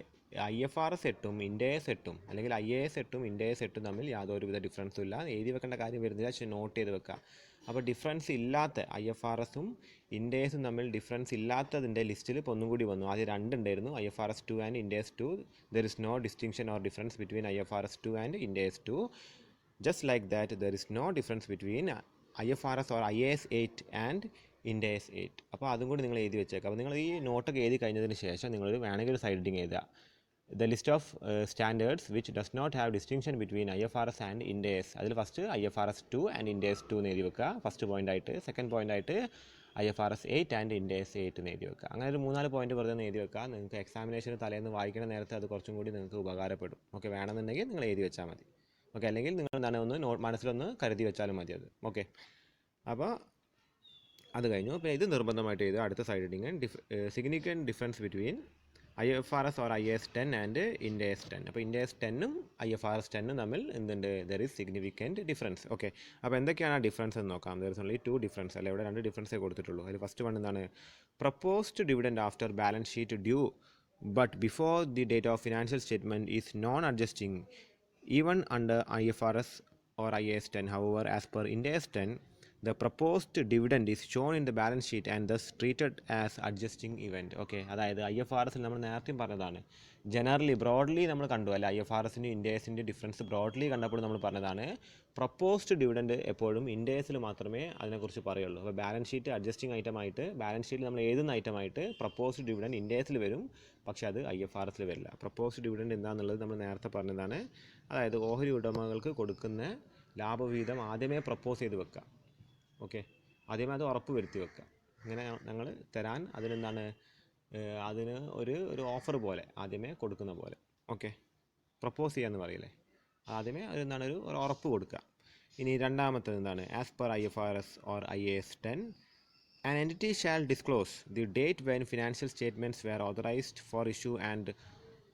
IFRS 8-ഉം ഇൻഡേസ് 8-ഉം അല്ലെങ്കിൽ IAS 8-ഉം ഇൻഡേസ് 8-ഉം തമ്മിൽ യാതൊരുവിധ ഡിഫറൻസും ഇല്ല. എഴുതി വെക്കേണ്ട കാര്യം വരുന്നില്ല, പക്ഷേ നോട്ട് ചെയ്ത് വെക്കുക. അപ്പോൾ ഡിഫറൻസ് ഇല്ലാത്ത IFRSഉം ഇൻഡേസും തമ്മിൽ ഡിഫറൻസ് ഇല്ലാത്തതിൻ്റെ ലിസ്റ്റിൽ ഇപ്പോൾ ഒന്നും കൂടി വന്നു. ആദ്യം 2 ഉണ്ടായിരുന്നു, IFRS 2 and Ind AS 2. There is no distinction or difference between IFRS 2 and Ind AS 2. Just like that there is no difference between IFRS or IAS 8 and Ind AS 8. അപ്പോൾ അതും കൂടി നിങ്ങൾ എഴുതി വെച്ചേക്കാം. അപ്പോൾ നിങ്ങൾ ഈ നോട്ടൊക്കെ എഴുതി കഴിഞ്ഞതിന് ശേഷം നിങ്ങളൊരു വേണമെങ്കിൽ ഒരു സൈഡ് ഹെഡിങ് എഴുതുക. The list of standards which does not have distinction between IFRS and Ind AS. അതിൽ first IFRS 2 and Ind AS 2 എന്ന് എഴുതി വെക്കുക ഫസ്റ്റ് പോയിൻ്റ് ആയിട്ട്. സെക്കൻഡ് പോയിൻ്റ് ആയിട്ട് IFRS 8 and Ind AS 8 എന്ന് എഴുതി വെക്കുക. അങ്ങനെ ഒരു 3-4 പോയിന്റ് വെറുതെ എഴുതി വെക്കുക. നിങ്ങൾക്ക് എക്സാമിനേഷന് തലേന്ന് വായിക്കുന്ന നേരത്തെ അത് കുറച്ചും കൂടി നിങ്ങൾക്ക് ഉപകാരപ്പെടും. ഓക്കെ, വേണമെന്നുണ്ടെങ്കിൽ നിങ്ങൾ എഴുതി വെച്ചാൽ മതി. ഓക്കെ, അല്ലെങ്കിൽ നിങ്ങൾ എന്താണ് ഒന്ന് മനസ്സിലൊന്ന് കരുതി വെച്ചാലും മതി അത്. ഓക്കെ, അപ്പോൾ അത് കഴിഞ്ഞു. അപ്പോൾ ഇത് നിർബന്ധമായിട്ട് എഴുതുക. അടുത്ത side heading significant difference between IFRS or IAS 10 and Ind AS 10. അപ്പോൾ Ind AS 10ഉം IFRS 10ഉം തമ്മിൽ എന്തുണ്ട്? There is significant difference. Okay, അപ്പോൾ എന്തൊക്കെയാണ് ആ ഡിഫറൻസ് എന്ന് നോക്കാം. There is only 2 difference. അല്ല, ഇവിടെ 2 ഡിഫറൻസേ കൊടുത്തിട്ടുള്ളൂ. അതിൽ ഫസ്റ്റ് വൺ എന്താണ്? Proposed dividend after balance sheet due but before the date of financial statement is known adjusting even under IFRS or IAS 10. However, as per Ind AS 10, the proposed dividend is shown in the balance sheet and thus treated as adjusting event. Okay, അതായത് IFRS നമ്മൾ നേരത്തെയും പറഞ്ഞതാണ്. Generally broadly നമ്മൾ കണ്ടു അല്ലേ, IFRSൻ്റെ Ind ASൻ്റെ difference broadly കണ്ടപ്പോൾ നമ്മൾ പറഞ്ഞതാണ് പ്രപ്പോസ്ഡ് ഡിവിഡൻഡ് എപ്പോഴും Ind ASൽ മാത്രമേ അതിനെക്കുറിച്ച് പറയുള്ളൂ. അപ്പോൾ ബാലൻസ് ഷീറ്റ് അഡ്ജസ്റ്റിംഗ് ഐറ്റമായിട്ട് ബാലൻസ് ഷീറ്റിൽ നമ്മൾ എഴുതുന്ന ഐറ്റമായിട്ട് പ്രപ്പോസ്ഡ് ഡിവിഡൻഡ് Ind ASൽ വരും, പക്ഷേ അത് IFRSൽ വരില്ല. പ്രപ്പോസ്ഡ് ഡിവിഡൻഡ് എന്താണെന്നുള്ളത് നമ്മൾ നേരത്തെ പറഞ്ഞതാണ്. അതായത് ഓഹരി ഉടമകൾക്ക് കൊടുക്കുന്ന ലാഭവിഹിതം ആദ്യമേ പ്രപ്പോസ് ചെയ്ത് വെക്കുക. ഓക്കെ, ആദ്യമേ അത് ഉറപ്പ് വരുത്തി വെക്കുക. ഇങ്ങനെ ഞങ്ങൾ തരാൻ അതിനെന്താണ്, അതിന് ഒരു ഓഫർ പോലെ ആദ്യമേ കൊടുക്കുന്ന പോലെ. ഓക്കെ, പ്രപ്പോസ് ചെയ്യാമെന്ന് പറയില്ലേ, ആദ്യമേ അതെന്താണ് ഒരു ഉറപ്പ് കൊടുക്കുക. ഇനി രണ്ടാമത്തത് എന്താണ്? As per IFRS or IAS 10, an entity shall disclose the date when financial statements were authorized for issue and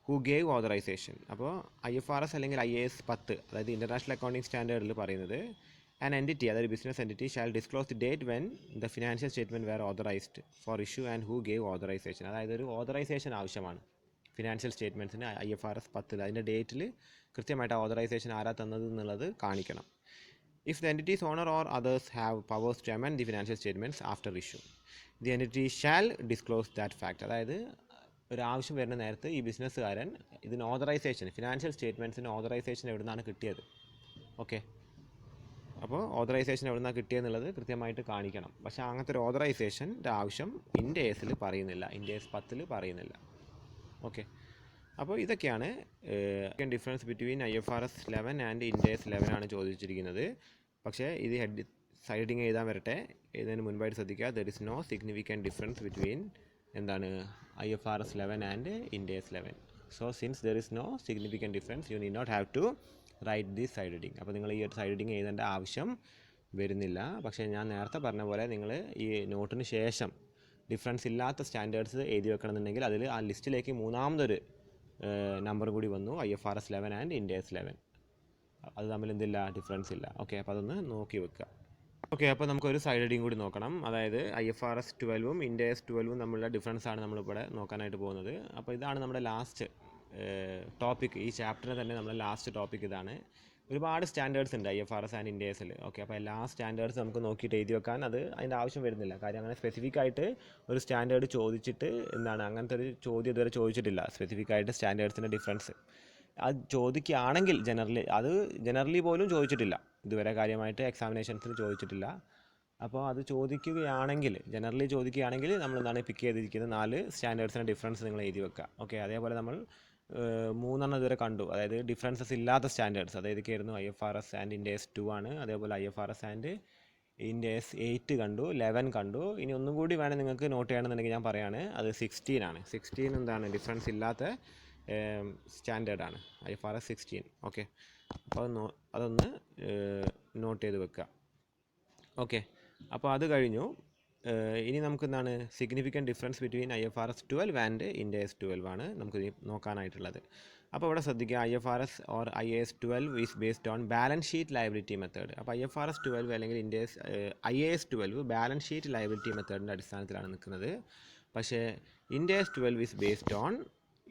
who gave authorization. അപ്പോൾ IFRS അല്ലെങ്കിൽ IAS 10, അതായത് ഇൻ്റർനാഷണൽ അക്കൗണ്ടിങ് സ്റ്റാൻഡേർഡിൽ പറയുന്നത് an entity, അതായത് business entity, shall disclose the date when the financial statement were authorised for issue and who gave authorisation. അതായത് ഒരു authorisation ആവശ്യമാണ് financial സ്റ്റേറ്റ്മെൻറ്റ്സിന് IFRS 10. അതിൻ്റെ ഡേറ്റിൽ കൃത്യമായിട്ട് ഓതറൈസേഷൻ ആരാ തന്നത് എന്നുള്ളത് കാണിക്കണം. If the entity's owner or others have powers to amend the financial statements after issue, the entity shall disclose that fact. അതായത് ഒരു ആവശ്യം വരുന്ന നേരത്ത് ഈ ബിസിനസ്സുകാരൻ ഇതിന് ഓതറൈസേഷൻ, ഫിനാൻഷ്യൽ സ്റ്റേറ്റ്മെൻറ്റ്സിന് ഓതറൈസേഷൻ എവിടെ നിന്നാണ് കിട്ടിയത്. ഓക്കെ, അപ്പോൾ ഓതറൈസേഷൻ എവിടെ നിന്നാണ് കിട്ടിയെന്നുള്ളത് കൃത്യമായിട്ട് കാണിക്കണം. പക്ഷേ അങ്ങനത്തെ ഒരു ഓതറൈസേഷൻ്റെ ആവശ്യം Ind ASൽ പറയുന്നില്ല, Ind AS 10ൽ പറയുന്നില്ല. ഓക്കെ, അപ്പോൾ ഇതൊക്കെയാണ് difference between IFRS 11 and Ind AS 11 ആണ് ചോദിച്ചിരിക്കുന്നത്. പക്ഷേ ഇത് സൈഡ് ഹെഡിങ് എഴുതാൻ വരട്ടെ, എഴുതുന്നതിന് മുൻപായിട്ട് ശ്രദ്ധിക്കുക, there is no significant difference between എന്താണ് IFRS 11 and Ind AS 11. So since there is no significant difference you need not have to write the side heading. അപ്പോൾ നിങ്ങൾ ഈ ഒരു സൈഡ് ഹെഡിങ് എഴുതേണ്ട ആവശ്യം വരുന്നില്ല. പക്ഷേ ഞാൻ നേരത്തെ പറഞ്ഞ പോലെ നിങ്ങൾ ഈ നോട്ടിന് ശേഷം ഡിഫറൻസ് ഇല്ലാത്ത സ്റ്റാൻഡേർഡ്സ് എഴുതി വെക്കണമെന്നുണ്ടെങ്കിൽ അതിൽ ആ ലിസ്റ്റിലേക്ക് മൂന്നാമതൊരു നമ്പർ കൂടി വന്നു, IFRS 11 ആൻഡ് Ind AS 11. അത് തമ്മിൽ എന്തില്ല, ഡിഫറൻസ് ഇല്ല. ഓക്കെ, അപ്പോൾ അതൊന്ന് നോക്കി വെക്കുക. ഓക്കെ, അപ്പോൾ നമുക്കൊരു സൈഡ് ഹെഡിങ് കൂടി നോക്കണം. അതായത് IFRS 12ഉം Ind AS 12ഉം തമ്മിലുള്ള ഡിഫറൻസാണ് നമ്മളിവിടെ നോക്കാനായിട്ട് പോകുന്നത്. അപ്പോൾ ഇതാണ് നമ്മുടെ ലാസ്റ്റ് ടോപ്പിക്. ഈ ചാപ്റ്ററിന് തന്നെ നമ്മുടെ ലാസ്റ്റ് ടോപ്പിക് ഇതാണ്. ഒരുപാട് സ്റ്റാൻഡേർഡ്സ് ഉണ്ട് IFRS ആൻഡ് Ind ASൽ. ഓക്കെ, അപ്പോൾ എല്ലാ സ്റ്റാൻഡേർഡ്സ് നമുക്ക് നോക്കിയിട്ട് എഴുതി വെക്കാൻ അതിൻ്റെ ആവശ്യം വരുന്നില്ല. കാര്യം അങ്ങനെ സ്പെസിഫിക് ആയിട്ട് ഒരു സ്റ്റാൻഡേർഡ് ചോദിച്ചിട്ട് എന്താണ് അങ്ങനത്തെ ഒരു ചോദ്യം ഇതുവരെ ചോദിച്ചിട്ടില്ല. സ്പെസിഫിക് ആയിട്ട് സ്റ്റാൻഡേർഡ്സിൻ്റെ ഡിഫറൻസ് അത് ചോദിക്കുകയാണെങ്കിൽ ജനറലി പോലും ചോദിച്ചിട്ടില്ല ഇതുവരെ, കാര്യമായിട്ട് എക്സാമിനേഷൻസിൽ ചോദിച്ചിട്ടില്ല. അപ്പോൾ അത് ചോദിക്കുകയാണെങ്കിൽ, ജനറലി ചോദിക്കുകയാണെങ്കിൽ നമ്മൾ എന്താണ് പിക്ക് ചെയ്തിരിക്കുന്ന 4 സ്റ്റാൻഡേർഡ്സിൻ്റെ ഡിഫറൻസ് നിങ്ങൾ എഴുതി വെക്കുക. ഓക്കെ, അതേപോലെ നമ്മൾ 3 ഇതുവരെ കണ്ടു. അതായത് ഡിഫറൻസസ് ഇല്ലാത്ത സ്റ്റാൻഡേർഡ്സ്, അതായത് ആയിരുന്നു IFRS ആൻഡ് Ind AS 2 ആണ്. അതേപോലെ IFRS ആൻഡ് Ind AS 8 കണ്ടു, 11 കണ്ടു. ഇനി ഒന്നും കൂടി വേണം നിങ്ങൾക്ക് നോട്ട് ചെയ്യണമെന്നുണ്ടെങ്കിൽ ഞാൻ പറയാണ്, അത് 16 ആണ്. 16 എന്താണ് ഡിഫറൻസ് ഇല്ലാത്ത സ്റ്റാൻഡേർഡാണ്, IFRS 16. ഓക്കെ, അപ്പോൾ അതൊന്ന് നോട്ട് ചെയ്ത് വെക്കുക. ഓക്കെ, അപ്പോൾ അത് കഴിഞ്ഞു. ഇനി നമുക്ക് എന്താണ് significant difference between IFRS 12 and Ind AS 12 ആണ് നമുക്ക് നോക്കാനായിട്ടുള്ളത്. അപ്പോൾ ഇവിടെ ശ്രദ്ധിക്കുക, IFRS or IAS 12 is based on balance sheet liability method. അപ്പോൾ IFRS 12 അല്ലെങ്കിൽ IAS 12 ബാലൻസ് ഷീറ്റ് ലയബിലിറ്റി മെത്തേഡിൻ്റെ അടിസ്ഥാനത്തിലാണ് നിൽക്കുന്നത്. പക്ഷേ Ind AS 12 is based on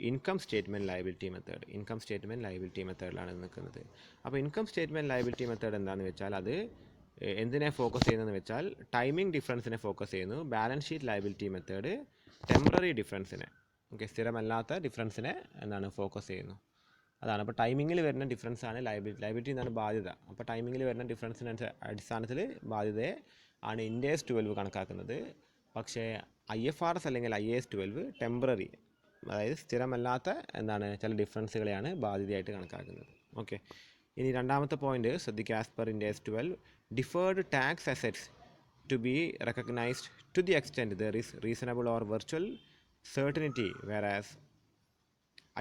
income statement liability മെത്തേഡിലാണ് നിൽക്കുന്നത്. അപ്പോൾ ഇൻകം സ്റ്റേറ്റ്മെൻറ്റ് ലയബിലിറ്റി മെത്തേഡ് എന്താണെന്ന് വെച്ചാൽ അത് എന്തിനെ ഫോക്കസ് ചെയ്യുന്നതെന്ന് വെച്ചാൽ ടൈമിംഗ് ഡിഫറൻസിനെ ഫോക്കസ് ചെയ്യുന്നു. Balance sheet liability method temporary ഡിഫറൻസിനെ, ഓക്കെ, സ്ഥിരമല്ലാത്ത ഡിഫറൻസിനെ എന്താണ് ഫോക്കസ് ചെയ്യുന്നു. അതാണ്. അപ്പോൾ ടൈമിങ്ങിൽ വരുന്ന ഡിഫറൻസ് ആണ് ലയബിലിറ്റി എന്നാണ് ബാധ്യത. അപ്പോൾ ടൈമിങ്ങിൽ വരുന്ന ഡിഫറൻസിന് അടിസ്ഥാനത്തിൽ ബാധ്യതയെ ആണ് ഇൻഡ് AS 12 കണക്കാക്കുന്നത്. പക്ഷേ IFRS അല്ലെങ്കിൽ IAS 12 ടെമ്പററി, അതായത് സ്ഥിരമല്ലാത്ത ചില ഡിഫറൻസുകളെയാണ് ബാധ്യതയായിട്ട് കണക്കാക്കുന്നത്. ഓക്കെ, ഇനി രണ്ടാമത്തെ പോയിന്റ് ശ്രദ്ധിക്കുക. As per Ind AS 12 deferred tax assets to be recognised to the extent there is reasonable or virtual certainty, whereas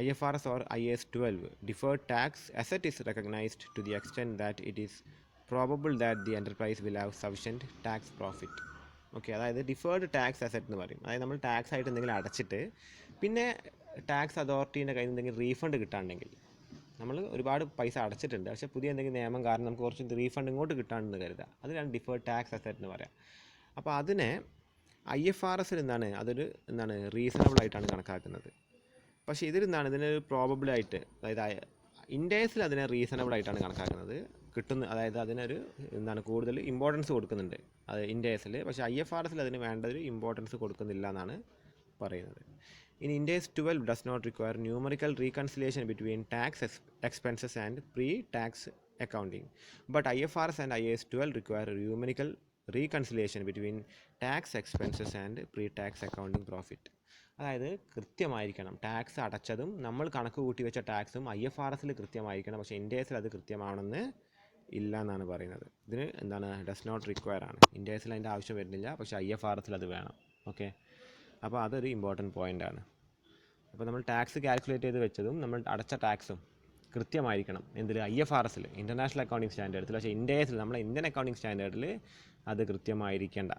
IFRS or IAS 12 deferred tax asset is recognized to the extent that it is probable that the enterprise will have sufficient tax profit. Okay, അതായത് deferred tax asset എന്ന് പറയും. അതായത് നമ്മൾ tax ആയിട്ട് എന്തെങ്കിലും അടച്ചിട്ട് പിന്നെ tax അതോറിറ്റീൻ്റെ കയ്യിൽ നിന്ന് എന്തെങ്കിലും റീഫണ്ട് കിട്ടാണ്ടെങ്കിൽ, നമ്മൾ ഒരുപാട് പൈസ അടച്ചിട്ടുണ്ട് പക്ഷേ പുതിയ എന്തെങ്കിലും നിയമം കാരണം നമുക്ക് കുറച്ച് റീഫണ്ട് ഇങ്ങോട്ട് കിട്ടാണെന്ന് കരുതുക, അതിനാണ് ഡിഫേർഡ് ടാക്സ് അസെറ്റ് എന്ന് പറയാം. അപ്പോൾ അതിനെ IFRSൽ അതൊരു റീസണബിൾ ആയിട്ടാണ് കണക്കാക്കുന്നത്. പക്ഷേ ഇതിനൊരു പ്രോബബിൾ ആയിട്ട്, അതായത് ഇൻഡ് ASൽ അതിനെ റീസണബിൾ ആയിട്ടാണ് കണക്കാക്കുന്നത് അതായത് അതിനൊരു കൂടുതൽ ഇമ്പോർട്ടൻസ് കൊടുക്കുന്നുണ്ട് അത് ഇൻഡ് ASൽ. പക്ഷേ IFRSൽ അതിന് വേണ്ട ഒരു ഇമ്പോർട്ടൻസ് കൊടുക്കുന്നില്ല എന്നാണ് പറയുന്നത്. ഇനി Ind AS 12 does not require numerical reconciliation between tax expenses and pre tax accounting, but IFRS and IAS 12 require numerical reconciliation between tax expenses and pre tax accounting profit. അതായത് കൃത്യമായിരിക്കണം ടാക്സ് അടച്ചതും നമ്മൾ കണക്ക് കൂട്ടി വെച്ച ടാക്സും IFRSൽ കൃത്യമായിരിക്കണം. പക്ഷേ ഇൻഡ് ASൽ അത് കൃത്യമാണെന്ന് ഇല്ല എന്നാണ് പറയുന്നത്. ഇതിന് ഡസ് നോട്ട് റിക്വയർ ആണ്. ഇൻഡ് ASൽ അതിൻ്റെ ആവശ്യം വരുന്നില്ല, പക്ഷേ IFRSൽ അത് വേണം. ഓക്കെ, അപ്പോൾ അതൊരു ഇമ്പോർട്ടൻറ്റ് പോയിൻ്റാണ്. അപ്പോൾ നമ്മൾ ടാക്സ് കാൽക്കുലേറ്റ് ചെയ്ത് വെച്ചതും നമ്മൾ അടച്ച ടാക്സും കൃത്യമായിരിക്കണം. IFRSൽ, ഇൻ്റർനാഷണൽ അക്കൗണ്ടിങ് സ്റ്റാൻഡേർഡ്സിൽ. പക്ഷേ ഇൻഡ് ASൽ, നമ്മളെ ഇന്ത്യൻ അക്കൗണ്ടിങ് സ്റ്റാൻഡേർഡിൽ അത് കൃത്യമായിരിക്കേണ്ട.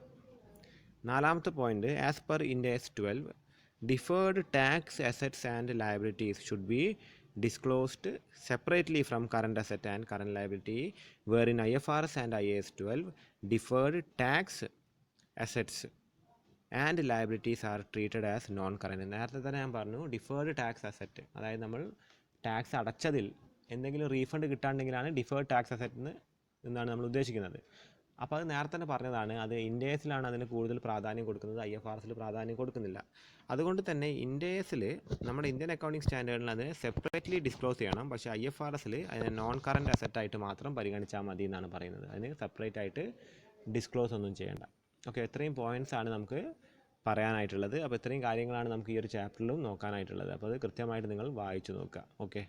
നാലാമത്തെ point, as per Ind AS 12 deferred tax assets and liabilities should be disclosed separately from current asset and current liability, where in IFRS and IAS 12 deferred tax assets and liabilities are treated as non current. നേരത്തെ തന്നെ ഞാൻ പറഞ്ഞു, deferred tax asset, അതായത് നമ്മൾ tax അടച്ചതിൽ എന്തെങ്കിലും refund കിട്ടാണ്ടെങ്കിലാണ് deferred tax asset എന്നാണ് നമ്മൾ ഉദ്ദേശിക്കുന്നത്. അപ്പോൾ അത് നേരത്തെ തന്നെ പറഞ്ഞതാണ്, അത് ഇൻഡ് ASലാണ് അതിന് കൂടുതൽ പ്രാധാന്യം കൊടുക്കുന്നത്, IFRSൽ പ്രാധാന്യം കൊടുക്കുന്നില്ല. അതുകൊണ്ട് തന്നെ ഇൻഡ് ASൽ നമ്മുടെ ഇന്ത്യൻ അക്കൗണ്ടിങ് സ്റ്റാൻഡേർഡിൽ അത് സെപ്പറേറ്റ്ലി ഡിസ്ക്ലോസ് ചെയ്യണം. പക്ഷേ IFRSൽ അതിനെ നോൺ കറണ്ട് അസെറ്റായിട്ട് മാത്രം പരിഗണിച്ചാൽ മതി എന്നാണ് പറയുന്നത്. അതിന് സെപ്പറേറ്റ് ആയിട്ട് ഡിസ്ക്ലോസ് ഒന്നും ചെയ്യേണ്ട. ഓക്കെ, ഇത്രയും പോയിൻറ്റ്സ് ആണ് നമുക്ക് പറയാനായിട്ടുള്ളത്. അപ്പോൾ ഇത്രയും കാര്യങ്ങളാണ് നമുക്ക് ഈ ഒരു ചാപ്റ്ററിലും നോക്കാനായിട്ടുള്ളത്. അപ്പോൾ അത് കൃത്യമായിട്ട് നിങ്ങൾ വായിച്ചു നോക്കുക. ഓക്കെ.